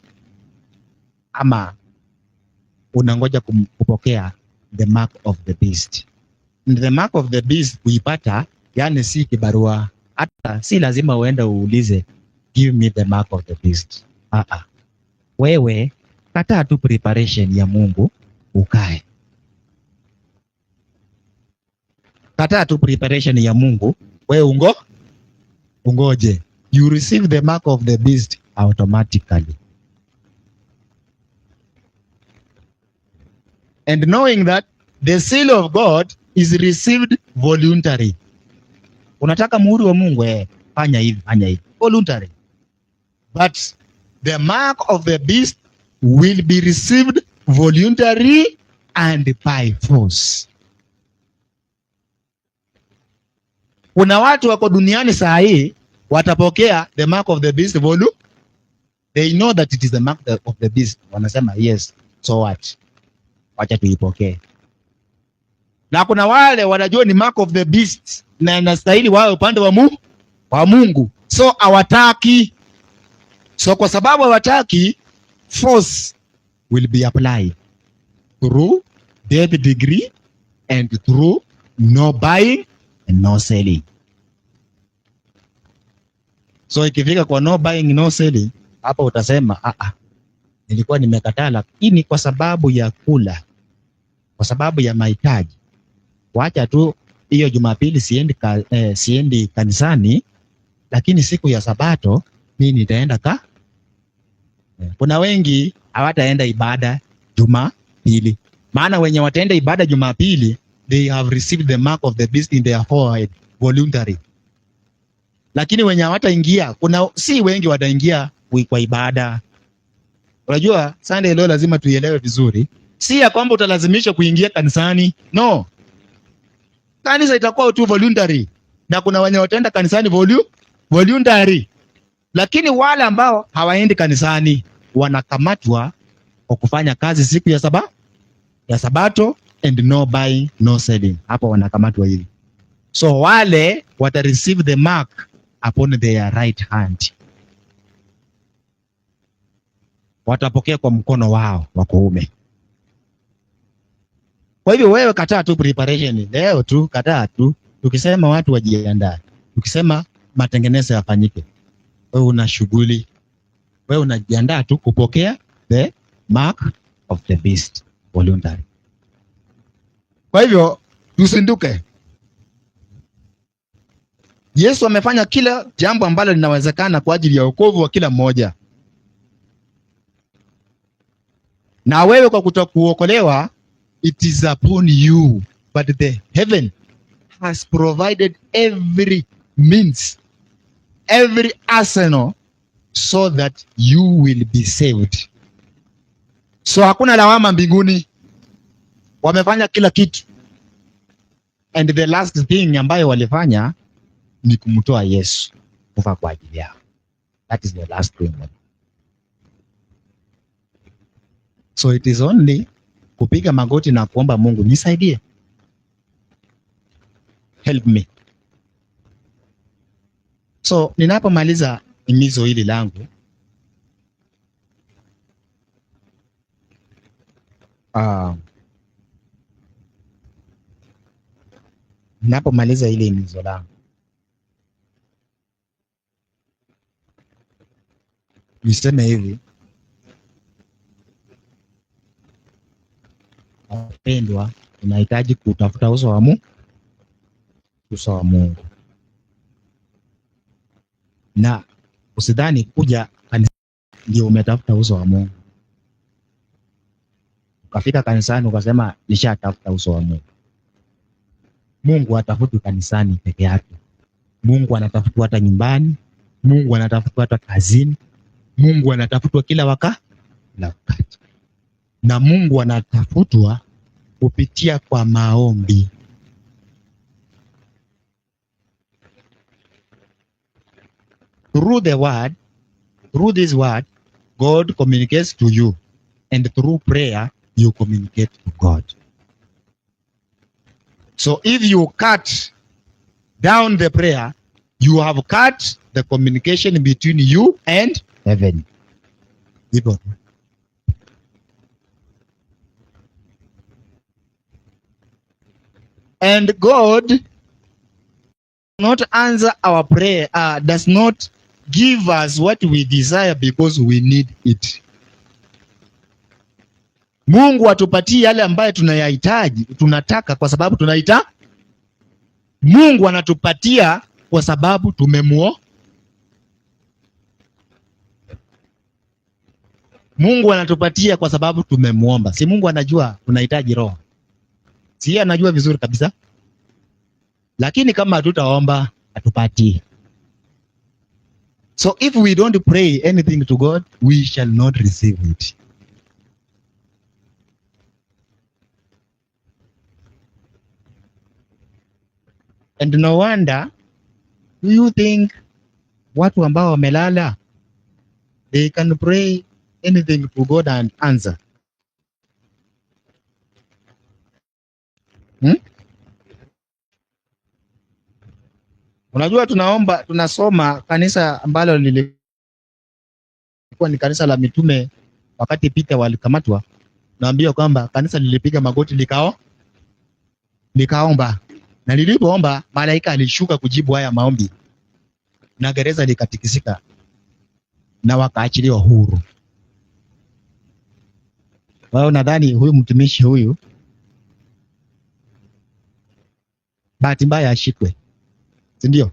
Ama unangoja kupokea the mark of the beast. And the mark of the beast kuipata, yani si kibarua, hata si lazima uende uulize give me the mark of the beast. Wewe kataa tu preparation ya Mungu ukae. Kataa tu preparation ya Mungu, wewe ungoje. You receive the mark of the beast automatically. And knowing that the seal of God is received voluntary. Unataka muhuri wa Mungu, fanya hivi, voluntary. But the mark of the beast will be received voluntary and by force. Kuna watu wako duniani saa hii watapokea the mark of the beast voluntary. They know that it is the mark of the beast. Wanasema yes, so what? Wacha tuipokee. Na kuna wale wanajua ni mark of the beast na inastahili wawe upande wa Mungu. So hawataki. So kwa sababu hawataki, force will be applied through death degree and through no buying and no selling. So ikifika kwa no buying no selling, hapa utasema nilikuwa nimekataa, lakini kwa sababu ya kula, kwa sababu ya mahitaji, wacha tu hiyo Jumapili siendi kanisani, lakini siku ya Sabato mimi nitaenda Kuna wengi hawataenda ibada Jumapili. Maana wenye wataenda ibada Jumapili, they have received the mark of the beast in their forehead voluntary. Lakini wenye hawataingia, si wengi wataingia kwa ibada. Unajua Sunday leo lazima tuielewe vizuri. Si ya kwamba utalazimishwa kuingia kanisani. No. Kanisa itakuwa tu voluntary. Na kuna wenye wataenda kanisani voluntary. Lakini wale ambao hawaendi kanisani wanakamatwa kwa kufanya kazi siku ya Sabato and no buying no selling. Hapo wanakamatwa hivi. So wale wata receive the mark upon their right hand. Watapokea kwa mkono wao wa kuume. Kwa hivyo wewe kataa tu preparation leo tu, kataa tu. Tukisema watu wajiandae, tukisema matengenezo yafanyike, wewe una shughuli, wewe unajiandaa tu kupokea the mark of the beast voluntary. Kwa hivyo tusinduke. Yesu amefanya kila jambo ambalo linawezekana kwa ajili ya wokovu wa kila mmoja. Na wewe kwa kutokuokolewa, it is upon you, but the heaven has provided every means, every arsenal so that you will be saved. So hakuna lawama mbinguni. Wamefanya kila kitu. And the last thing ambayo walifanya ni kumtoa Yesu kufa kwa ajili yao. That is the last thing. So it is only kupiga magoti na kuomba Mungu, nisaidie, help me. So ninapomaliza himizo hili langu, ninapomaliza hili himizo langu, niseme hivi: wapendwa, unahitaji kutafuta uso wa Mungu. Na usidhani kuja kanisa ndio umetafuta uso wa Mungu. Ukafika kanisani ukasema nishatafuta uso wa Mungu. Mungu hatafuti kanisani peke yake. Mungu anatafutwa hata nyumbani, Mungu anatafutwa hata kazini, Mungu anatafutwa kila wakati. Na Mungu anatafutwa kupitia kwa maombi. Through the word, through this word, God communicates to you, and through prayer you communicate to God. So if you cut down the prayer, you have cut the communication between you and heaven. And God does not answer our prayer, does not give us what we desire because we need it. Mungu atupatie yale ambayo tunayahitaji, tunataka kwa sababu tunaita. Mungu anatupatia kwa sababu Mungu anatupatia kwa sababu tumemuomba. Si Mungu anajua tunahitaji roho? Si yeye anajua vizuri kabisa? Lakini kama hatutaomba atupatie. So if we don't pray anything to God, we shall not receive it. And no wonder, do you think watu ambao wamelala, they can pray anything to God and answer? Unajua tunasoma kanisa ambalo lilikuwa ni kanisa la mitume wakati Peter walikamatwa. Naambia kwamba kanisa lilipiga magoti likaomba. Na lilipoomba malaika alishuka kujibu haya maombi. Na gereza likatikisika na wakaachiliwa huru. Wao nadhani huyu mtumishi huyu bahati mbaya ashikwe. Si ndio?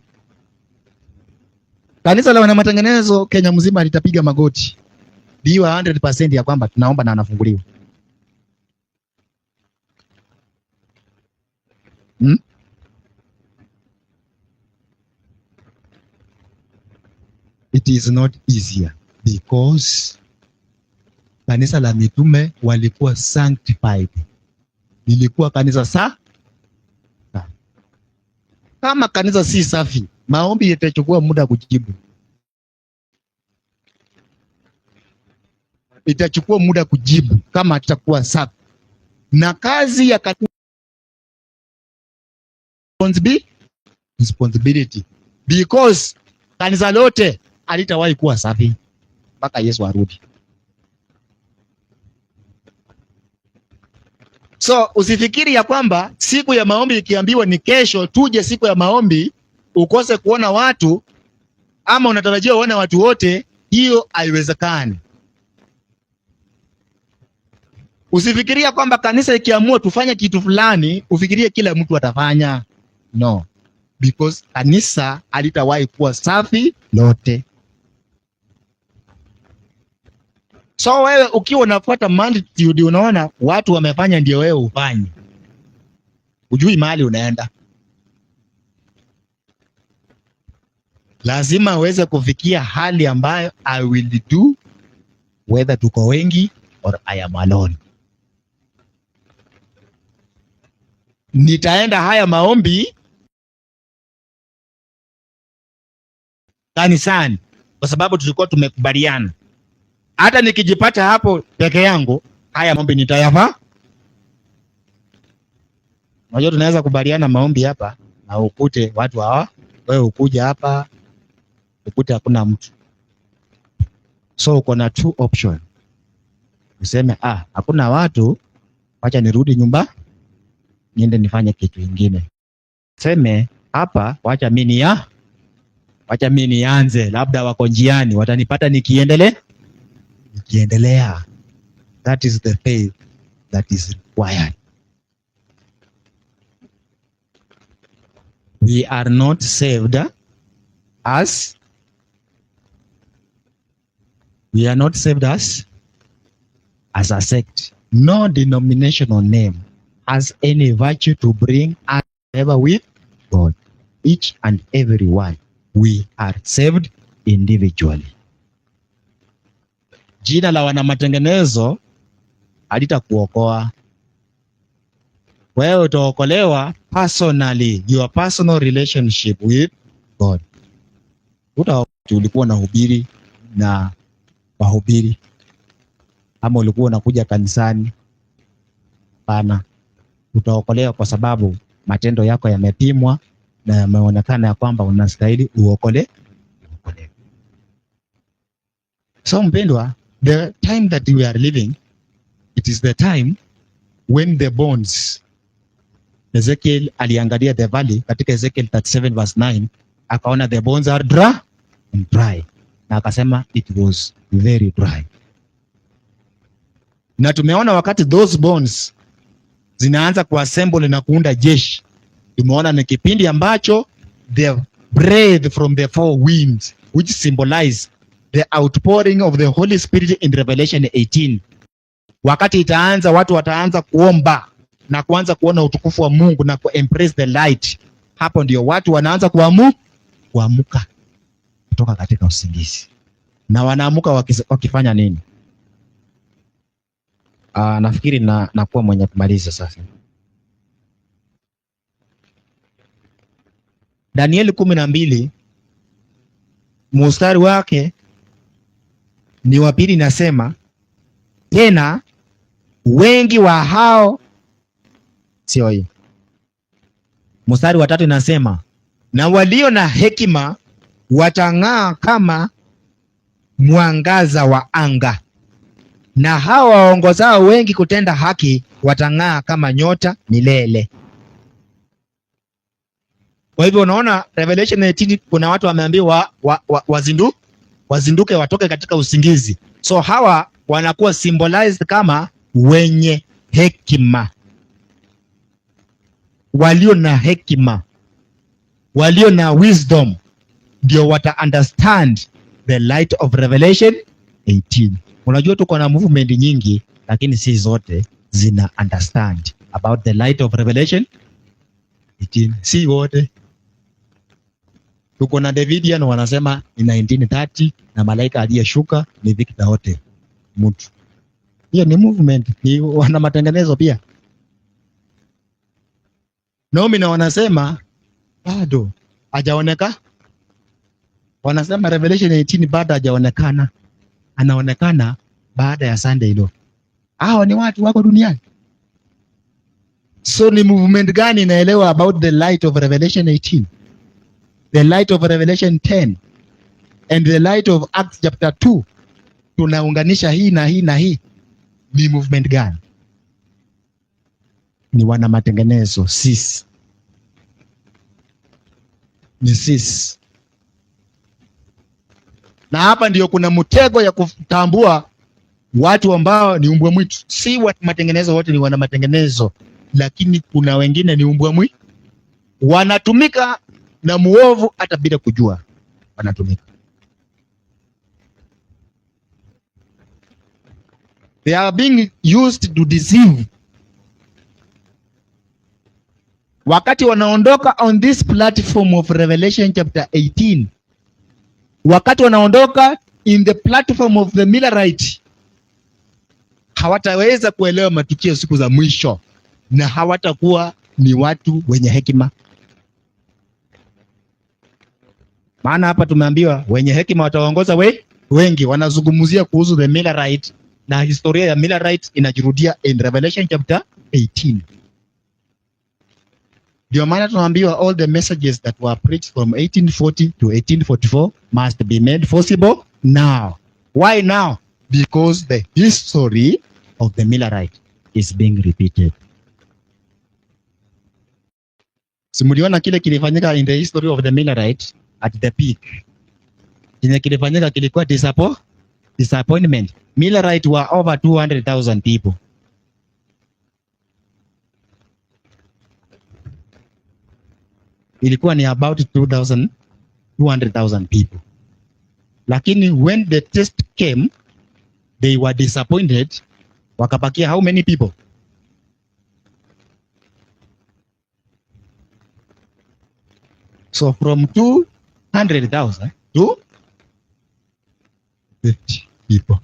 Kanisa la wana matengenezo Kenya mzima litapiga magoti. Biwa 100% ya kwamba tunaomba na anafunguliwa. It is not easier because kanisa la mitume walikuwa sanctified. Lilikuwa kanisa kama kanisa si safi, maombi yatachukua muda kujibu. Itachukua muda kujibu kama tutakuwa safi. Na kazi ya responsibility because kanisa lote halitawahi kuwa safi mpaka Yesu arudi. So usifikiri ya kwamba siku ya maombi ikiambiwa ni kesho tuje siku ya maombi ukose kuona watu ama unatarajia uone watu wote, hiyo haiwezekani. Usifikiria kwamba kanisa ikiamua tufanye kitu fulani ufikirie kila mtu atafanya. No. Because kanisa halitawahi kuwa safi lote. So wewe ukiwa unafuata multitude, unaona watu wamefanya ndio wewe ufanye, ujui mahali unaenda. Lazima uweze kufikia hali ambayo I will do whether tuko wengi or I am alone. Nitaenda haya maombi kanisani kwa sababu tulikuwa tumekubaliana. Hata nikijipata hapo peke yangu, haya maombi nitayafanya. Unajua tunaweza kubaliana maombi hapa na ukute watu hawa, wewe ukuja hapa ukute hakuna mtu. So uko na two option. Useme hakuna watu, wacha nirudi nyumba niende nifanye kitu kingine. Seme hapa wacha mimi nianze, labda wako njiani watanipata nikiendelea. That is the faith that is required. We are not saved as a sect. No denominational name has any virtue to bring us ever with God. Each and every one, we are saved individually. Jina la wana matengenezo halitakuokoa. Wewe utaokolewa personally, your personal relationship with God. Ulikuwa unahubiri na wahubiri ama ulikuwa unakuja kanisani? Hapana. Utaokolewa kwa sababu matendo yako yamepimwa na yameonekana ya kwamba unastahili uokolewe. So mpendwa, the time that we are living, it is the time when the bones, Ezekiel aliangalia the valley katika Ezekiel 37 verse 9, akaona the bones are dry, na akasema it was very dry. Na tumeona wakati those bones zinaanza kuassemble na kuunda jeshi, tumeona ni kipindi ambacho the breath from the four winds, which symbolize the outpouring of the Holy Spirit in Revelation 18. Wakati itaanza, watu wataanza kuomba na kuanza kuona utukufu wa Mungu na ku-embrace the light. Hapo ndio watu wanaanza kuamuka kutoka katika usingizi. Na wanaamuka wakifanya nini? Nafikiri nakuwa mwenye kumaliza sasa. Danieli 12 mstari wake ni wa pili, nasema tena wengi wa hao, sio hii. Mstari wa 3 inasema na walio na hekima watang'aa kama mwangaza wa anga, na hao waongozao wengi kutenda haki watang'aa kama nyota milele. Kwa hivyo unaona Revelation 18 kuna watu wameambiwa wazinduke watoke katika usingizi. So hawa wanakuwa symbolized kama wenye hekima, walio na hekima, walio na wisdom, ndio wata understand the light of Revelation 18. Unajua tuko na movement nyingi, lakini si zote zina understand about the light of Revelation 18. Si wote. Tuko na Davidian wanasema ni 1930 na malaika aliyeshuka ni Victor Hote mtu. Hiyo ni movement, ni wana matengenezo pia. Naomi na wanasema bado hajaoneka. Wanasema Revelation 18 bado hajaonekana. Anaonekana baada ya Sunday hilo. Hao ni watu wako duniani. So ni movement gani inaelewa about the light of Revelation 18? The light of Revelation 10, and the light of Acts chapter 2, tunaunganisha hii na hii na hii. Ni movement gani? Ni wana matengenezo sisi. Ni sisi. Na hapa ndio kuna mtego ya kutambua watu ambao ni umbwa mwitu. Si watu matengenezo wote ni wana matengenezo, lakini kuna wengine ni umbwa mwitu. Wanatumika na muovu hata bila kujua wanatumika. They are being used to deceive. Wakati wanaondoka on this platform of Revelation chapter 18, wakati wanaondoka in the platform of the Millerite, hawataweza kuelewa matukio siku za mwisho, na hawatakuwa ni watu wenye hekima. Maana hapa tumeambiwa wenye hekima wataongoza wengi. Wanazungumzia kuhusu the Millerite, na historia ya Millerite inajirudia in Revelation chapter 18. Ndio maana tunaambiwa all the messages that were preached from 1840 to 1844 must be made possible now. Why now? Because the history of the Millerite is being repeated. Simuliona kile kilifanyika in the history of the Millerite at the peak. Kile kilifanyika kilikuwa disappointment. Millerite were over 200,000 people. Ilikuwa ni about 200,000 people. Lakini when the test came, they were disappointed. Wakapakia how many people? So from 200,000 to 50 people.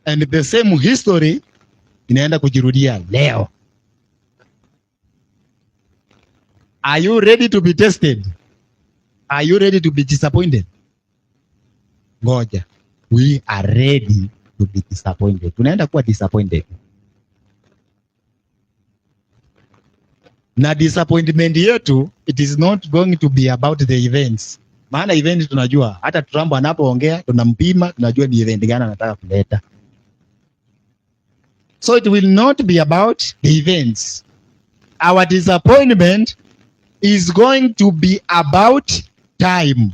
And the same history inaenda kujirudia leo. Are you ready to be tested? Are you ready to be disappointed? Ngoja. We are ready to be disappointed. Tunaenda kuwa disappointed. Na disappointment yetu, it is not going to be about the events. Maana event tunajua, hata Trump anapoongea tunampima, tunajua ni event gani anataka kuleta. So it will not be about the events. Our disappointment is going to be about time.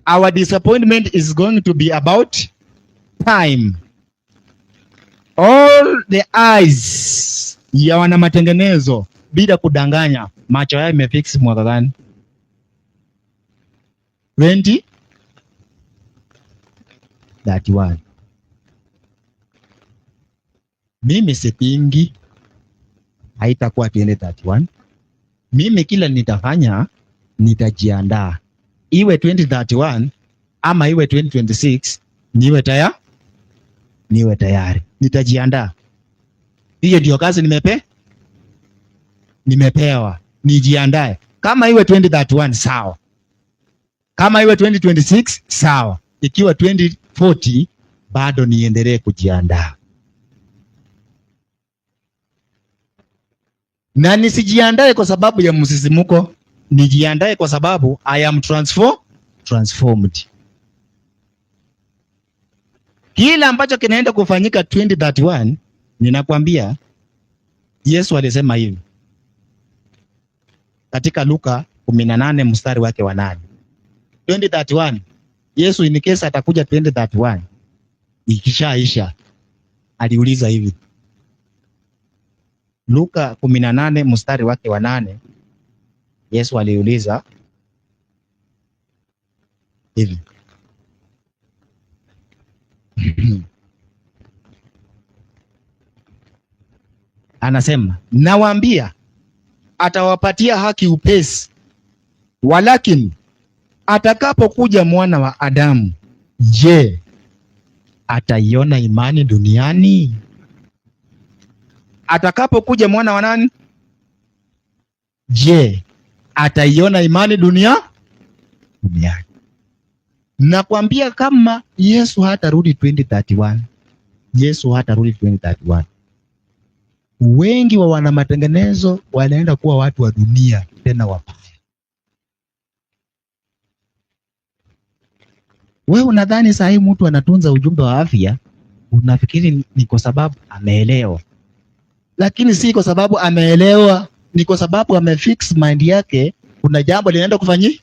Our disappointment is going to be about time. All the eyes ya wana matengenezo, bila kudanganya, macho yao imefix mwaka gani? 2031. Mimi sipingi haitakuwa 2031. Mimi kila nitafanya, nitajiandaa. Iwe 2031 ama iwe 2026, niwe tayari. Nitajiandaa. Hiyo ndio kazi nimepewa. Nijiandae. Kama iwe 2031 sawa. Kama iwe 2026 sawa. Ikiwa 2040 bado niendelee kujiandaa. Na nisijiandae kwa sababu ya msisimuko, nijiandae kwa sababu I am transformed. Kila ambacho kinaenda kufanyika 2031, ninakwambia Yesu alisema hivi. Katika Luka 18 mstari wake wa 8. 2031, Yesu in case atakuja 2031, ikishaisha, aliuliza hivi. Luka 18 mstari wake wa 8, Yesu aliuliza hivi. Anasema, nawaambia atawapatia haki upesi, walakini atakapokuja mwana wa Adamu, je, ataiona imani duniani? Atakapokuja mwana wa nani? Je, ataiona imani duniani? Nakwambia kama Yesu hatarudi 2031. Yesu hatarudi 2031. wengi wa wana matengenezo wanaenda kuwa watu wa dunia tena wabaya. Wewe unadhani saa hii mtu anatunza ujumbe wa afya, unafikiri ni kwa sababu ameelewa, lakini si kwa sababu ameelewa, ni kwa sababu amefix mind yake kuna jambo linaenda kufanyika.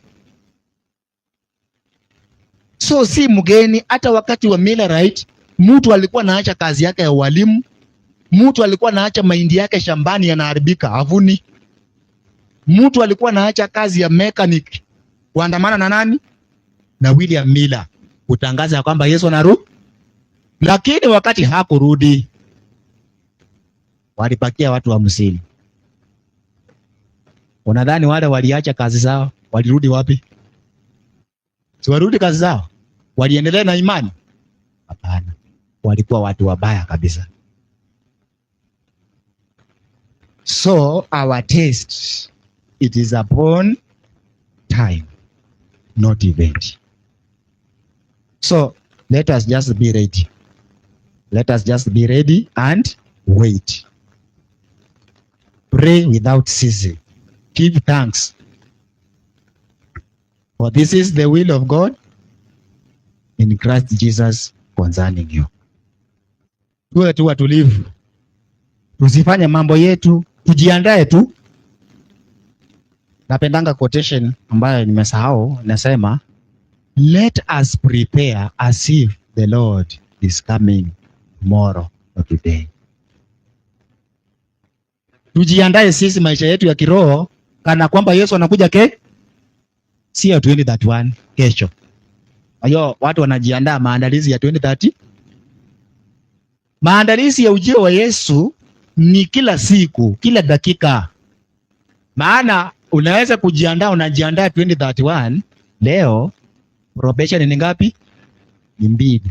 So si mgeni. Hata wakati wa Millerite mtu alikuwa naacha kazi yake ya walimu, mtu alikuwa naacha mahindi yake shambani yanaharibika avuni, mtu alikuwa naacha kazi ya mechanic kuandamana na nani? Na William Miller kutangaza kwamba Yesu anarudi. Lakini wakati hakurudi, walipakia watu 50. Unadhani wale waliacha kazi zao walirudi wapi? Si warudi kazi zao, waliendelea na imani? Hapana, walikuwa watu wabaya kabisa. So our taste, it is upon time, not event. So let us just be ready. Let us just be ready and wait. Pray without ceasing. Give thanks. For this is the will of God in Christ Jesus concerning you. Tuwe tu watulivu. Tusifanye mambo yetu, tujiandae tu. Napendanga quotation ambayo nimesahau, nasema let us prepare as if the Lord is coming tomorrow or today. Tujiandae sisi maisha yetu ya kiroho kana kwamba Yesu anakuja sio 2031 kesho. Hayo watu wanajiandaa maandalizi ya 2030. Maandalizi ya ujio wa Yesu ni kila siku, kila dakika. Maana unaweza kujiandaa, unajiandaa 2031, leo probation ni ngapi? Ni 2.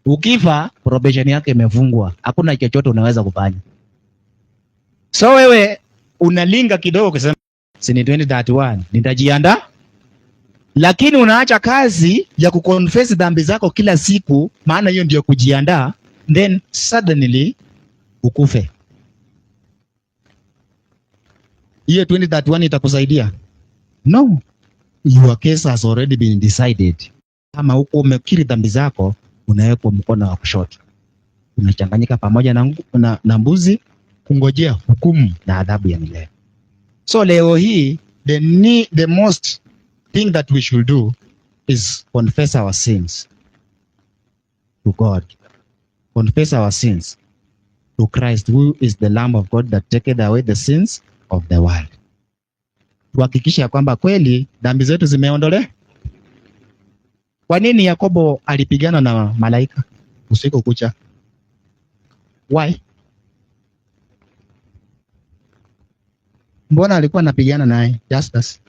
Ukifa probation yake imefungwa, hakuna chochote unaweza kufanya. So wewe unalinga kidogo kusema si ni 2031 nitajiandaa, lakini unaacha kazi ya kuconfess dhambi zako kila siku, maana hiyo ndio kujiandaa, then suddenly ukufe. Hiyo 2031 itakusaidia? No. Your case has already been decided. Kama huko umekiri dhambi zako, unawekwa mkono wa kushoto, unachanganyika pamoja na mbuzi kungojea hukumu na adhabu ya milele. So leo hii the most thing that we should do is confess our sins to God. Confess our sins to Christ, who is the Lamb of God that taketh away the sins of the world. Tuhakikisha kwamba kweli dhambi zetu zimeondolewa. Kwa nini Yakobo alipigana na malaika usiku kucha? Why? Mbona alikuwa anapigana naye Justus?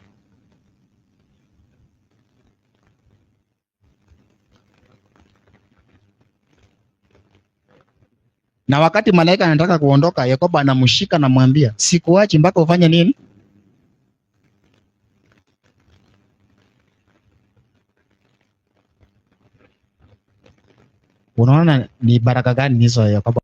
Na wakati malaika anataka kuondoka, Yakobo anamshika na mwambia, sikuachi mpaka ufanye nini? Unaona ni baraka gani hizo Yakobo?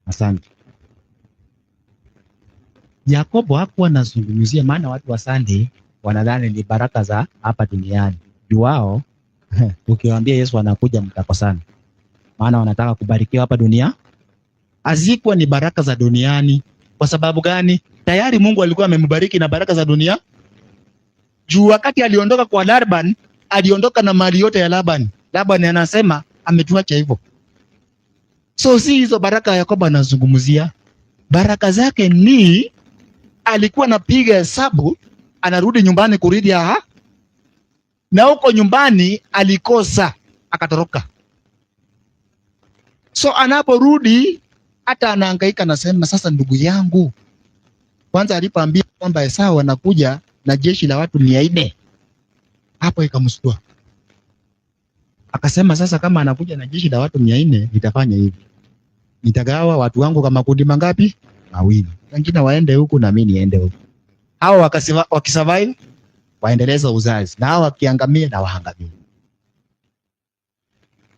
Asante. Yakobo hakuwa anazungumzia, maana watu wa Sunday wanadhani ni baraka za hapa duniani. Juu wao ukiwaambia Yesu anakuja mtakosana. Maana wanataka kubarikiwa hapa dunia. Hazikuwa ni baraka za duniani. Kwa sababu gani? Tayari Mungu alikuwa amembariki na baraka za dunia. Juu wakati aliondoka kwa Laban, aliondoka na mali yote ya Laban. Laban anasema ametuacha hivyo. So si hizo baraka Yakobo anazungumzia. Baraka zake ni alikuwa anapiga hesabu, anarudi nyumbani kuridi na huko nyumbani alikosa, akatoroka. So anaporudi hata anahangaika, anasema sasa ndugu yangu, kwanza alipoambia kwamba Esau anakuja na jeshi la watu 400, hapo ikamstua. Akasema sasa kama anakuja na jeshi la watu 400 nitafanya hivi. nitagawa watu wangu kama kundi mangapi? Mawili. Wengine waende huku na mimi niende huku. Hao wakisurvive waendeleza uzazi, na hao wakiangamia na waangamie.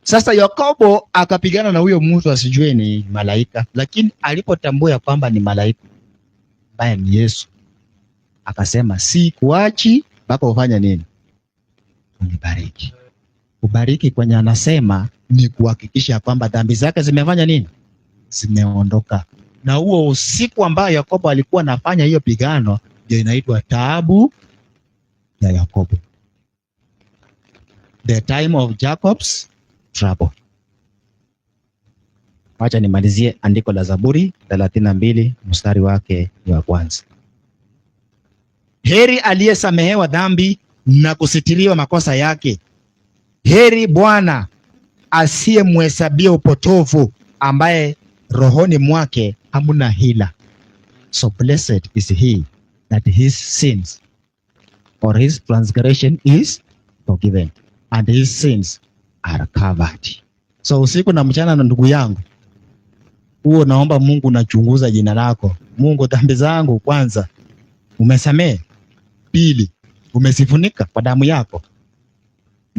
Sasa Yakobo akapigana na huyo mtu asijue ni malaika, lakini alipotambua kwamba ni malaika ambaye ni Yesu, akasema si kuachi mpaka ufanye nini? Unibariki. Kubariki kwenye anasema ni kuhakikisha kwamba dhambi zake zimefanya nini? Zimeondoka. Na huo usiku ambao Yakobo alikuwa anafanya hiyo pigano ndio inaitwa taabu ya Yakobo. The time of Jacob's trouble. Wacha nimalizie andiko la Zaburi 32 mstari wake wa kwanza. Heri aliyesamehewa dhambi na kusitiriwa makosa yake. Heri Bwana asiyemhesabia upotovu, ambaye rohoni mwake hamuna hila. So blessed is he that his sins or his transgression is forgiven and his sins are covered. So usiku na mchana na ndugu yangu, huo naomba Mungu nachunguza jina lako. Mungu, dhambi zangu kwanza umesamehe, pili umesifunika kwa damu yako,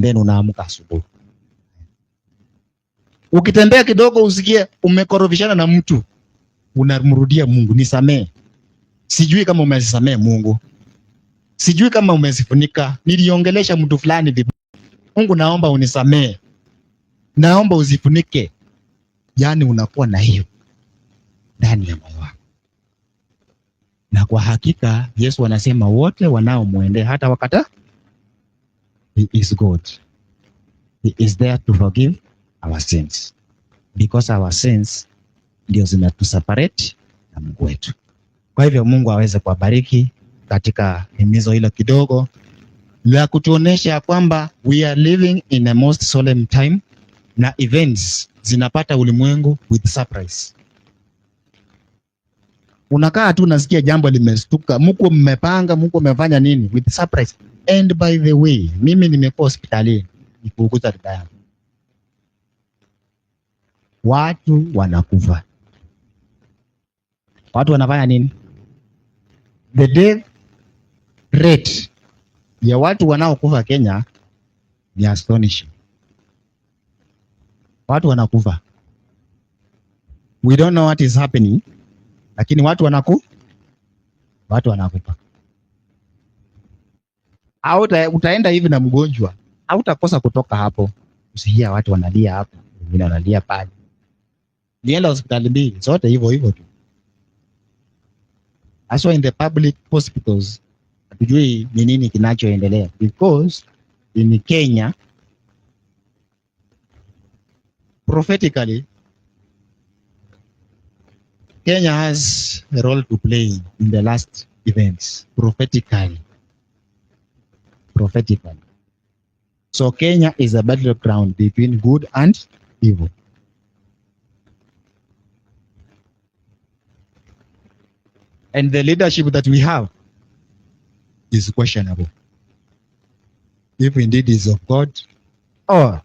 then unaamka asubuhi. Ukitembea kidogo usikie umekorofishana na mtu, unamrudia Mungu, nisamehe. Sijui kama umesamehe Mungu, sijui kama umesifunika, niliongelesha mtu fulani vibaya, Mungu naomba unisamehe, naomba uzifunike. Yani unakuwa na hiyo ndani ya moyo wako. Na kwa hakika Yesu anasema wote wanaomwendea hata wakata, he is God. He is there to forgive our sins, because our sins ndio zinatuseparate na Mungu wetu. Kwa hivyo Mungu aweze kuwabariki katika himizo hilo kidogo la kutuonesha kwamba we are living in a most solemn time, na events zinapata ulimwengu with surprise. Unakaa tu unasikia jambo limestuka, mko mmepanga, mko mmefanya nini with surprise. And by the way, mimi nimekuwa hospitalini nikuuguza dada yangu, watu wanakufa. Watu wanafanya nini? The death rate ya watu wanaokufa Kenya ni astonishing. Watu wanakufa. We don't know what is happening, lakini watu wanakufa. Utaenda hivi na mgonjwa, hautakosa kutoka hapo usikia watu wanalia hapo, wengine wanalia pale. Nienda hospitali mbili zote hivyo tu. Aswa in the public hospitals hatujui ni nini kinachoendelea, because in Kenya prophetically Kenya has a role to play in the last events prophetically. So Kenya is a battleground between good and evil. And the leadership that we have is questionable, if indeed is of God or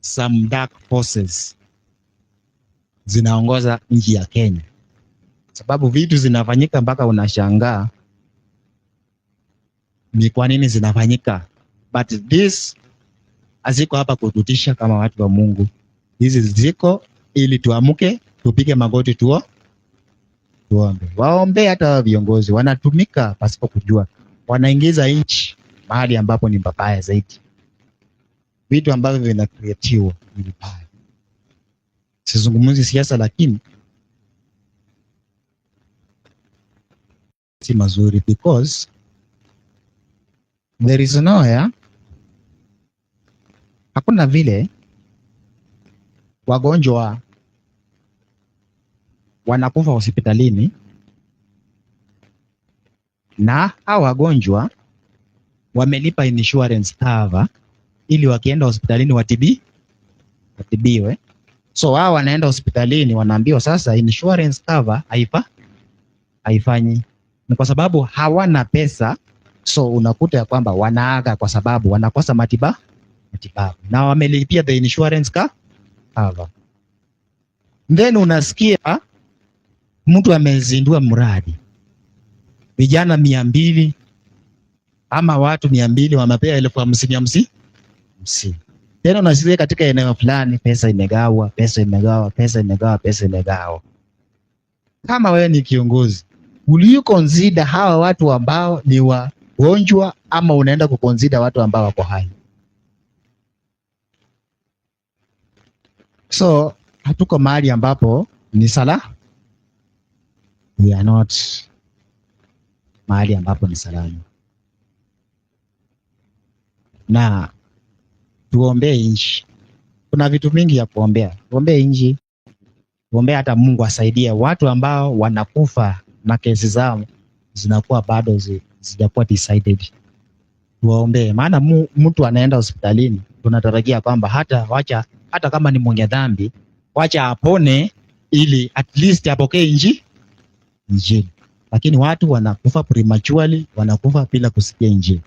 some dark forces zinaongoza nchi ya Kenya. Sababu vitu zinafanyika mpaka unashangaa ni kwa nini zinafanyika. But this haziko hapa kututisha kama watu wa Mungu. Hizi ziko ili tuamuke, tupige magoti tuombe. Waombe hata viongozi wanatumika pasipo kujua. Wanaingiza nchi mahali ambapo ni mbaya zaidi. Vitu ambavyo vinakreatiwa ni vibaya. Sizungumzi siasa, lakini si mazuri, because there is nowhere, hakuna vile wagonjwa wanakufa hospitalini na hao wagonjwa wamelipa insurance cover ili wakienda hospitalini watibiwe. So wao wanaenda hospitalini wanaambiwa sasa insurance cover haifanyi. Ni kwa sababu hawana pesa, so unakuta ya kwamba wanaaga kwa sababu wanakosa matibabu na wamelipia the insurance cover. Then unasikia mtu amezindua mradi, vijana 200 ama watu 200 wamepewa 50,000. Tena unasikia katika eneo fulani pesa imegawa. Kama wewe ni kiongozi, will you consider hawa watu ambao ni wagonjwa ama unaenda kuconsider watu ambao wako hai? So hatuko mahali ambapo ni salama. We are not mahali ambapo ni salama. Na tuombee nchi. Kuna vitu mingi ya kuombea. Tuombee nchi. Tuombee hata Mungu asaidie watu ambao wanakufa na kesi zao zinakuwa bado zijakuwa decided. Tuombee, maana mtu anaenda hospitalini, tunatarajia kwamba hata kama ni mwenye dhambi, wacha apone ili at least apokee injili. Lakini watu wanakufa prematurely, wanakufa bila kusikia injili.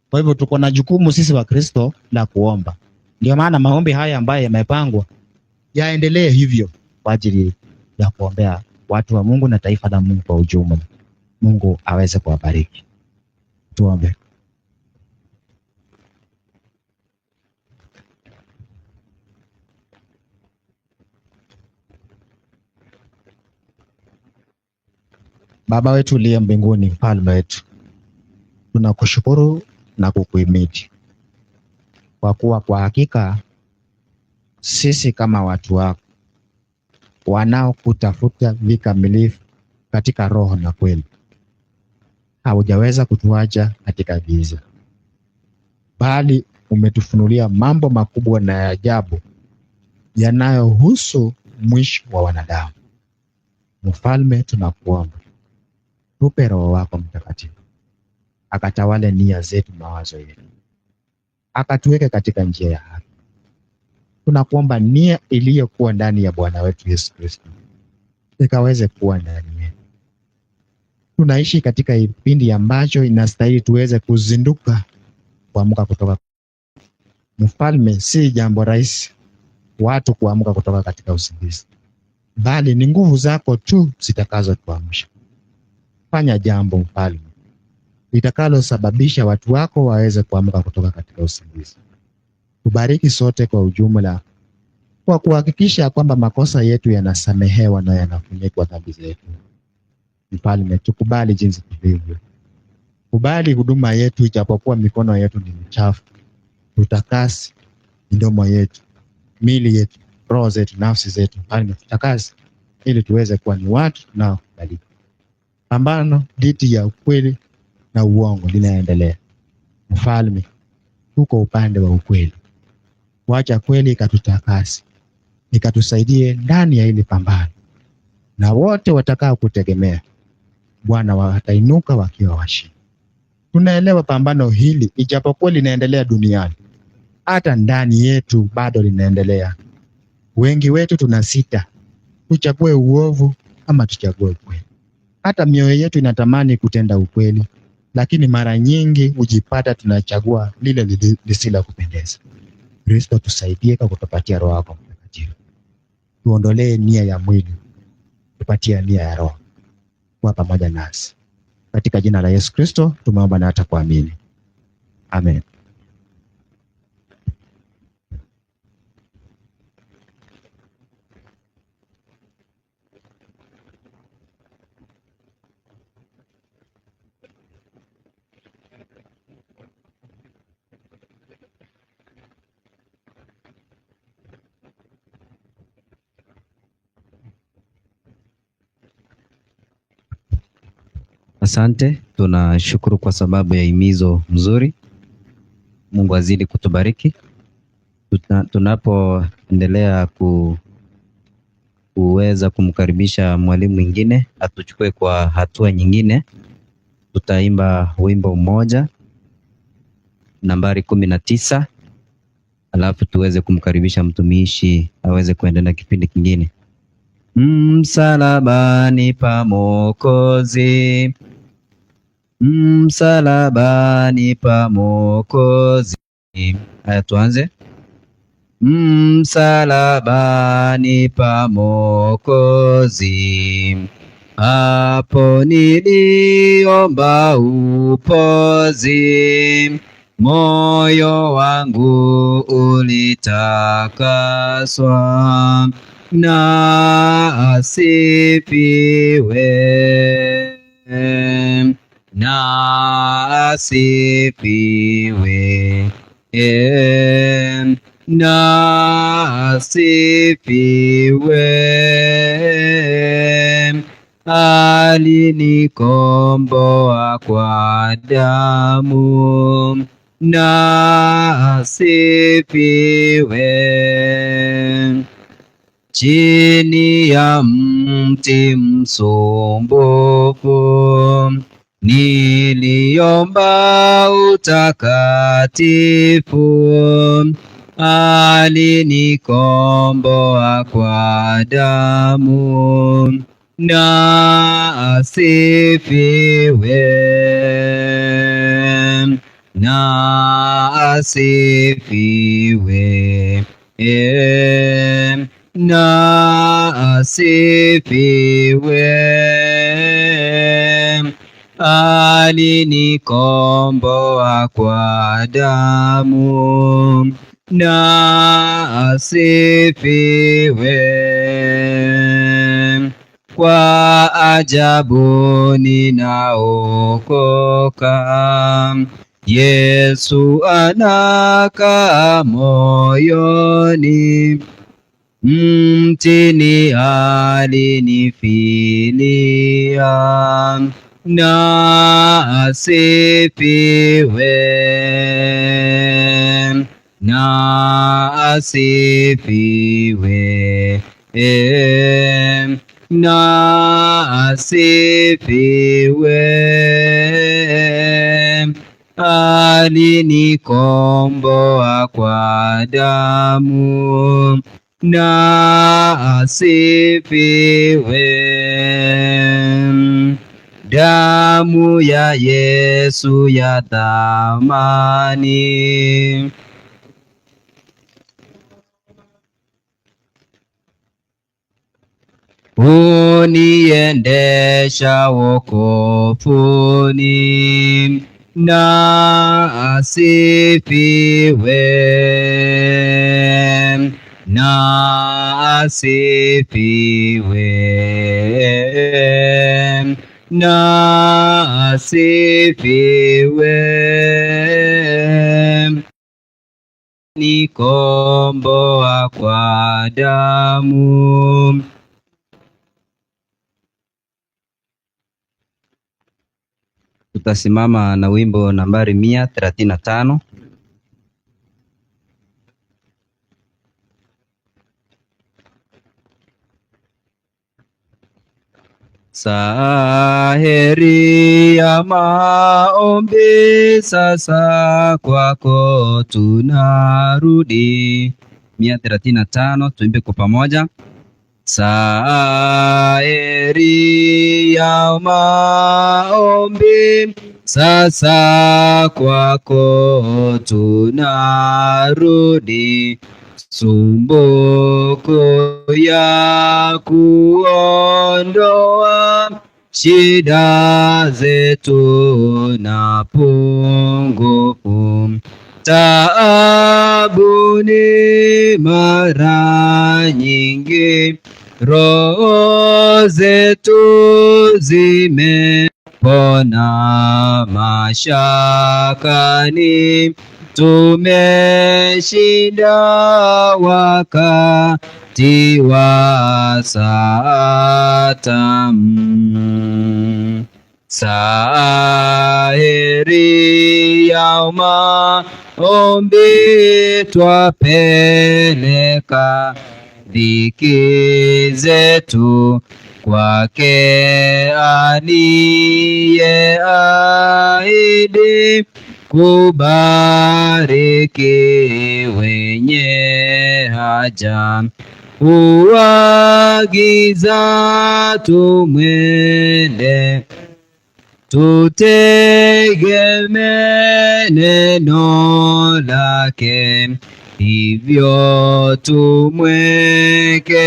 Kwa hivyo tuko na jukumu sisi wa Kristo la kuomba. Ndio maana maombi haya ambayo yamepangwa yaendelee hivyo kwa ajili ya kuombea watu wa Mungu na taifa la Mungu kwa ujumla. Mungu aweze kuwabariki. Tuombe. Baba wetu uliye mbinguni, Mfalme wetu, tunakushukuru na kukuhimidi kwa kuwa kwa hakika sisi kama watu wako wanaokutafuta vikamilifu katika roho na kweli, haujaweza kutuacha katika giza, bali umetufunulia mambo makubwa na ya ajabu yanayohusu mwisho wa wanadamu. Mfalme, tunakuomba tupe Roho wako Mtakatifu akatawale nia zetu, mawazo yetu, akatuweke katika njia ya haki. Tunakuomba nia iliyokuwa ndani ya Bwana wetu Yesu Kristo ikaweze kuwa ndani yetu. Tunaishi katika kipindi ambacho inastahili tuweze kuzinduka, kuamka kutoka. Mfalme, si jambo rahisi watu kuamka kutoka katika usingizi, bali ni nguvu zako tu zitakazo tuamsha. Fanya jambo Mfalme litakalosababisha watu wako waweze kuamka kutoka katika usingizi. Tubariki sote kwa ujumla kwa kuhakikisha kwamba makosa yetu yanasamehewa na yanafunikwa dhambi zetu. Mfalme, tukubali jinsi tulivyo. Kubali huduma yetu ijapokuwa mikono yetu ni michafu. Tutakasi midomo yetu, mili yetu, roho zetu, nafsi zetu. Mfalme, tutakasi ili tuweze kuwa ni watu na kubalika. Pambano dhidi ya ukweli na uongo linaendelea. Mfalme, tuko upande wa ukweli. Wacha kweli ikatutakasi, ikatusaidie ndani ya hili pambano, na wote watakao kutegemea Bwana watainuka wakiwa washindi. Tunaelewa pambano hili ijapokuwa linaendelea duniani, hata ndani yetu bado linaendelea. Wengi wetu tunasita, tuchague uovu ama tuchague ukweli. Hata mioyo yetu inatamani kutenda ukweli, lakini mara nyingi hujipata tunachagua lile lisilo kupendeza. Kristo, tusaidie kwa kutupatia Roho yako Mtakatifu. Tuondolee nia ya mwili, tupatie nia ya Roho. Kwa pamoja nasi. Katika jina la Yesu Kristo tumeomba na hata kuamini. Amen. Asante, tunashukuru kwa sababu ya himizo mzuri. Mungu azidi kutubariki. Tunapoendelea kuweza kumkaribisha mwalimu mwingine atuchukue kwa hatua nyingine, tutaimba wimbo mmoja nambari 19, alafu tuweze kumkaribisha mtumishi aweze kuendelea kipindi kingine. Msalabani pa Mwokozi, msalabani pa Mwokozi. Haya, tuanze. msalabani pa Mwokozi. Hapo niliomba upozi, moyo wangu ulitakaswa, na asifiwe, na asifiwe, na asifiwe. Alinikomboa kwa damu, na asifiwe. Chini ya mti msumbufu niliomba utakatifu, alinikomboa kwa damu, na asifiwe, na asifiwe, na asifiwe. Alinikomboa kwa damu, na asifiwe. Kwa ajabu ninaokoka, Yesu anakaa moyoni, mtini alinifilia, na asifiwe, na asifiwe, na asifiwe. Alinikomboa kwa damu, na asifiwe. Damu ya Yesu ya thamani, uniendesha wokofuni, na asifiwe, na asifiwe, na asifiwe. Nikomboa kwa damu, tutasimama na wimbo nambari 135. Saheri ya maombi, sasa kwako tunarudi. 135, tuimbe kwa pamoja. Saheri ya maombi, sasa kwako tunarudi. Sumbuko ya kuondoa shida zetu na pungufu, taabuni mara nyingi, roho zetu zimepona mashakani, tumeshinda wakati wa Satan. Saheri ya maombi, twapeleka dhiki zetu kwake aliyeahidi kubariki wenye haja. Huagiza tumwende, tutegemee neno lake, hivyo tumweke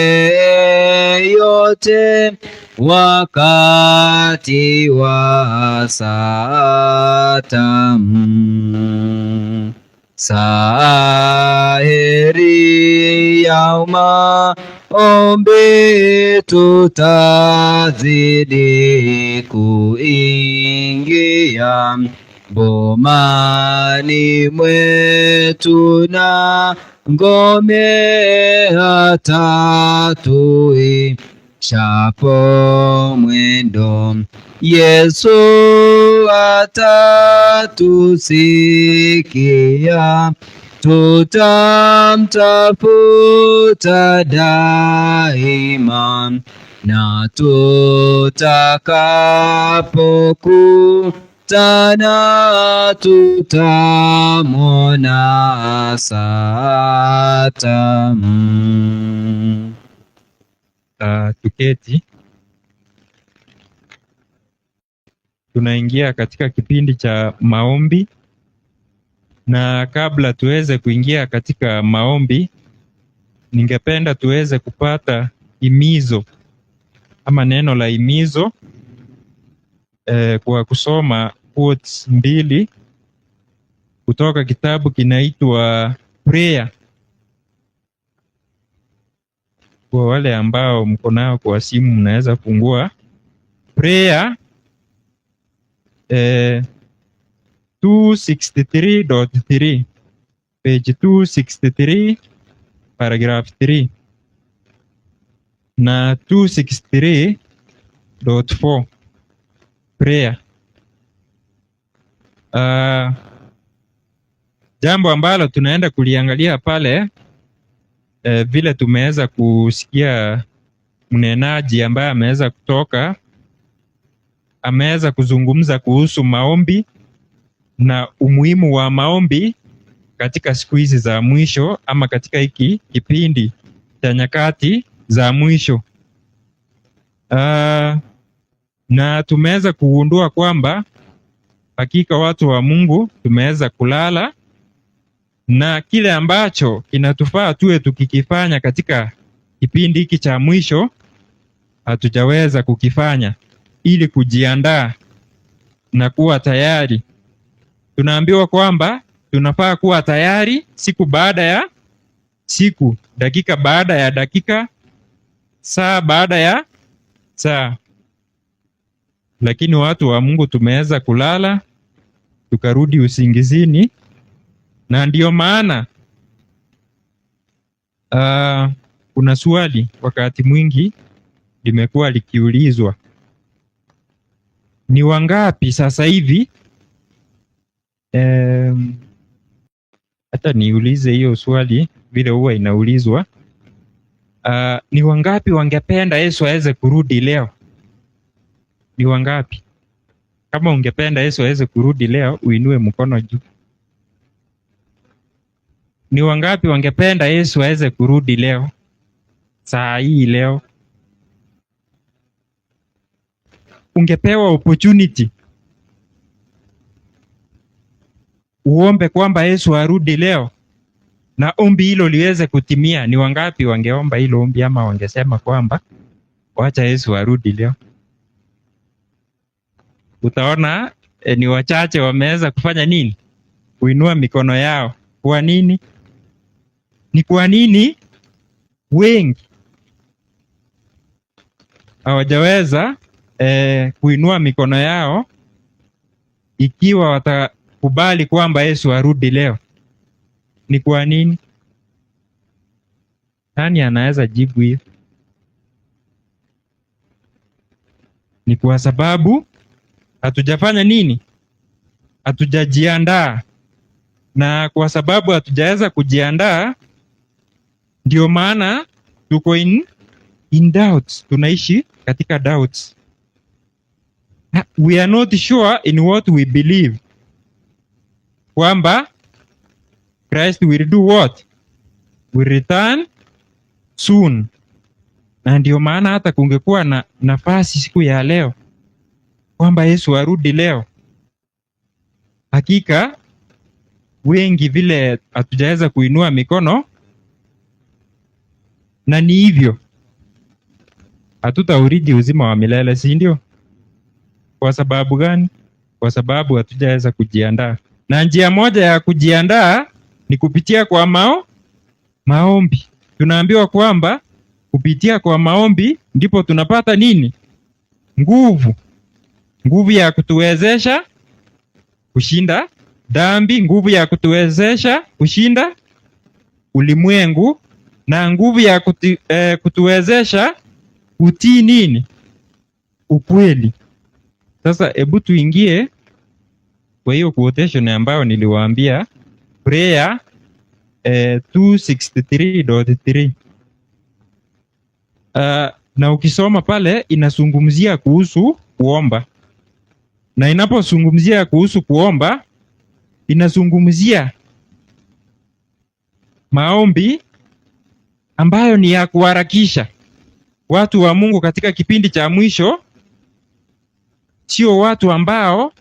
yote wakati wa saa tamu. Saheri ya maombi tutazidi kuingia bomani mwetu na ngome hata tuishapo mwendo. Yesu atatusikia, tutamtafuta daima, na tutakapokutana tutamwona saa tamu. Tuketi. Tunaingia katika kipindi cha maombi, na kabla tuweze kuingia katika maombi, ningependa tuweze kupata himizo ama neno la himizo kwa kusoma quotes mbili kutoka kitabu kinaitwa Prayer. Kwa wale ambao mko nao kwa simu, mnaweza fungua Prayer 263.3, page 263, paragraph 3 na 263.4. Prayer. Jambo ambalo tunaenda kuliangalia pale, vile tumeweza kusikia mnenaji ambaye ameweza kutoka, ameweza kuzungumza kuhusu maombi na umuhimu wa maombi katika siku hizi za mwisho, ama katika hiki kipindi cha nyakati za mwisho. Na tumeweza kugundua kwamba hakika watu wa Mungu tumeweza kulala, na kile ambacho kinatufaa tuwe tukikifanya katika kipindi hiki cha mwisho hatujaweza kukifanya ili kujiandaa na kuwa tayari. Tunaambiwa kwamba tunafaa kuwa tayari siku baada ya siku, dakika baada ya dakika, saa baada ya saa. Lakini watu wa Mungu tumeweza kulala, tukarudi usingizini, na ndio maana kuna swali wakati mwingi limekuwa likiulizwa, ni wangapi sasa hivi, hata niulize hiyo swali vile huwa inaulizwa, ni wangapi wangependa Yesu aweze kurudi leo? Ni wangapi? Kama ungependa Yesu aweze kurudi leo, uinue mkono juu. Ni wangapi wangependa Yesu aweze kurudi leo, saa hii leo? Ungepewa opportunity uombe kwamba Yesu arudi leo, na ombi hilo liweze kutimia, ni wangapi wangeomba hilo ombi, ama wangesema kwamba wacha Yesu arudi leo? Utaona ni wachache wameweza kufanya nini? Kuinua mikono yao. Kwa nini? Ni kwa nini wengi hawajaweza kuinua mikono yao ikiwa watakubali kwamba Yesu arudi leo? Ni kwa nini? Nani anaweza jibu hiyo? Ni kwa sababu hatujafanya nini? Hatujajiandaa. Na kwa sababu hatujaweza kujiandaa, ndio maana tuko in doubts. Tunaishi katika doubts. We are not sure in what we believe, kwamba Christ will do what? Will return soon. Na ndio maana hata kungekuwa na nafasi siku ya leo kwamba Yesu arudi leo, hakika wengi vile hatujaweza kuinua mikono, na ni hivyo hatutauridi uzima wa milele, si ndio? Kwa sababu gani? Kwa sababu hatujaweza kujiandaa, na njia moja ya kujiandaa ni kupitia kwa maombi. Tunaambiwa kwamba kupitia kwa maombi ndipo tunapata nini? Nguvu ya kutuwezesha kushinda dhambi, nguvu ya kutuwezesha kushinda ulimwengu, na nguvu ya kutuwezesha kutii nini? Ukweli. Sasa hebu tuingie kwa hiyo quotation ambayo niliwaambia, prayer 263.3. Na ukisoma pale inazungumzia kuhusu kuomba, na inapozungumzia kuhusu kuomba inazungumzia maombi ambayo ni ya kuharakisha. Watu wa Mungu katika kipindi cha mwisho sio watu ambao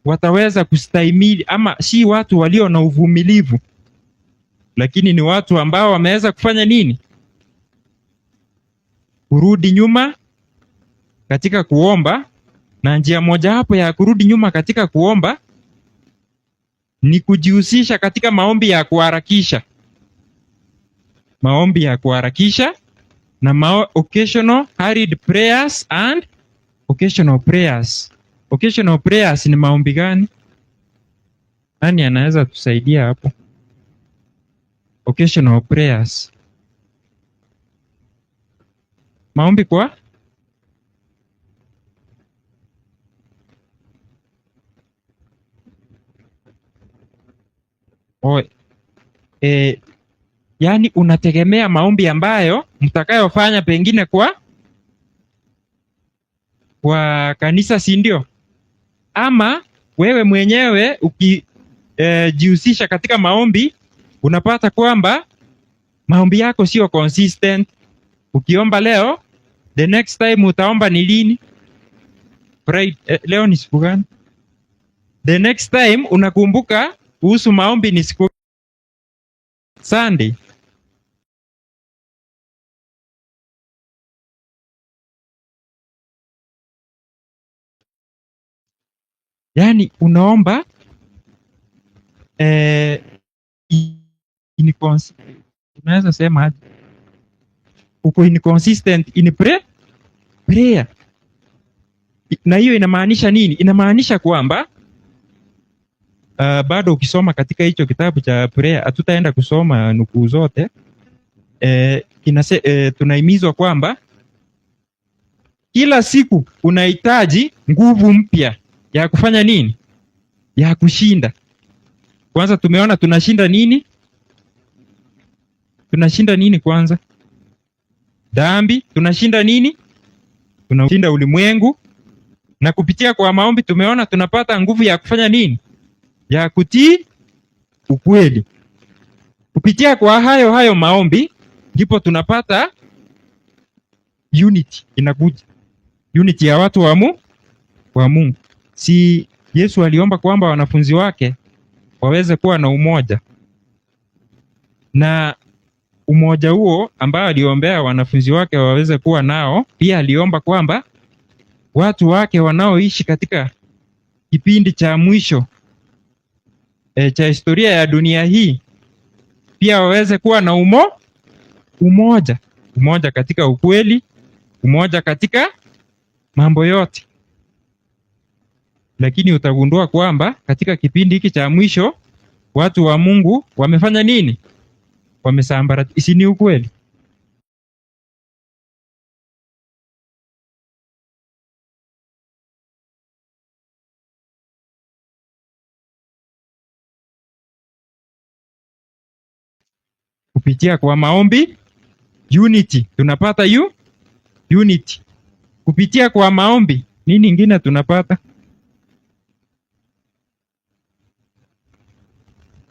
wataweza kustahimili, ama si watu walio na uvumilivu, lakini ni watu ambao wameweza kufanya nini? Kurudi nyuma katika kuomba. Na njia moja hapo ya kurudi nyuma katika kuomba ni kujihusisha katika maombi ya kuharakisha. Maombi ya kuharakisha na occasional hurried prayers and occasional prayers. Occasional prayers ni maombi gani? Nani anaweza tusaidia hapo? Occasional prayers. Maombi kwa yani unategemea maombi ambayo mtakayofanya pengine kwa kanisa, si ndio? Ama wewe mwenyewe ukijihusisha katika maombi unapata kwamba maombi yako sio consistent. Ukiomba leo, the next time utaomba ni lini? Leo ni siku gani? The next time unakumbuka kuhusu maombi ni siku Sunday. Yani unaomba unaweza sema aje? Uko inconsistent in prayer. Na hiyo inamaanisha nini? Inamaanisha kwamba bado ukisoma katika hicho kitabu cha prayer, hatutaenda kusoma nukuu zote. Tunahimizwa kwamba kila siku unahitaji nguvu mpya ya kufanya nini? Ya kushinda. Kwanza tumeona tunashinda nini? Tunashinda nini kwanza? Dhambi. Tunashinda nini? Tunashinda ulimwengu. Na kupitia kwa maombi tumeona tunapata nguvu ya kufanya nini? Ya kutii ukweli. Kupitia kwa hayo maombi ndipo tunapata unity. Inakuja unity ya watu wa Mungu. Si Yesu aliomba kwamba wanafunzi wake waweze kuwa na umoja, na umoja huo ambao aliombea wanafunzi wake waweze kuwa nao, pia aliomba kwamba watu wake wanaoishi katika kipindi cha mwisho cha historia ya dunia hii pia waweze kuwa na umoja katika ukweli, umoja katika mambo yote. Lakini utagundua kwamba katika kipindi hiki cha mwisho watu wa Mungu wamefanya nini? Wamesambaratika. Isi ni ukweli? Kupitia kwa maombi unity tunapata unity. Kupitia kwa maombi nini ingine tunapata?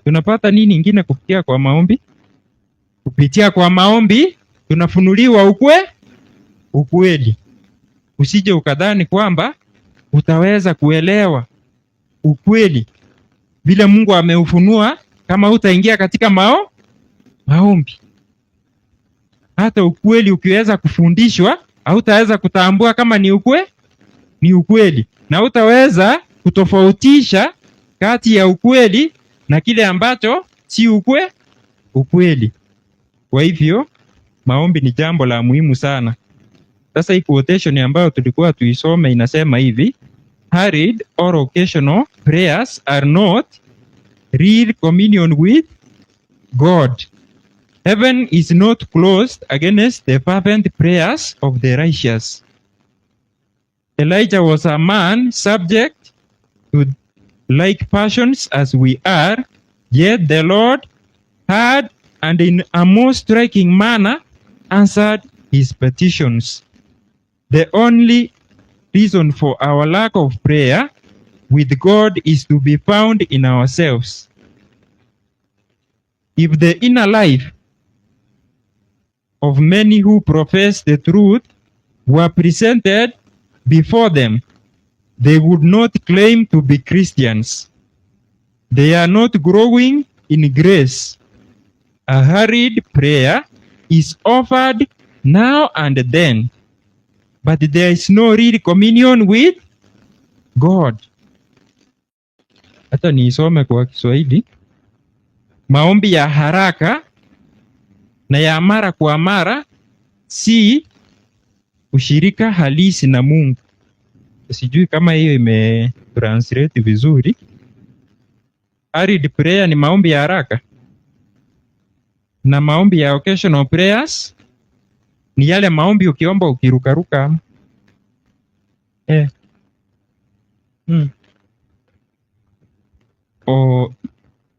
Tunapata nini ingine kupitia kwa maombi? Kupitia kwa maombi tunafunuliwa ukweli. Usije ukadhani kwamba utaweza kuelewa ukweli vile Mungu ameufunua kama utaingia katika maombi. Hata ukweli ukiweza kufundishwa, hautaweza kutambua kama ni ukweli, na utaweza kutofautisha kati ya ukweli na kile ambacho si ukweli. Kwa hivyo maombi ni jambo la muhimu sana. Sasa hii quotation ambayo tulikuwa tuisome inasema hivi: hurried or occasional prayers are not real communion with God. Heaven is not closed against the fervent prayers of the righteous. Elijah was a man subject to like passions as we are, yet the Lord heard and in a most striking manner answered his petitions. The only reason for our lack of prayer with God is to be found in ourselves. If the inner life of many who profess the truth were presented before them, they would not claim to be Christians. They are not growing in grace. A hurried prayer is offered now and then, but there is no real communion with God. Hata niisome kwa Kiswahili. Maombi ya haraka na ya mara kwa mara si ushirika halisi na Mungu. Sijui kama hiyo imetranslate vizuri. Hurried prayer ni maombi ya haraka, na maombi ya occasional prayers ni yale maombi ukiomba ukirukaruka.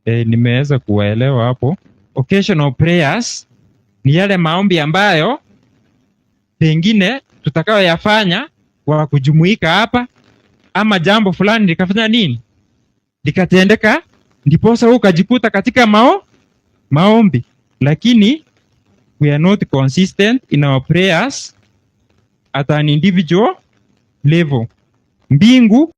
Nimeweza kuwaelewa hapo. Occasional prayers ni yale maombi ambayo pengine tutakayoyafanya kwa kujumuika hapa, ama jambo fulani likafanya nini, likatendeka, ndiposa ukajikuta katika maombi. Lakini we are not consistent in our prayers at an individual level. Mbingu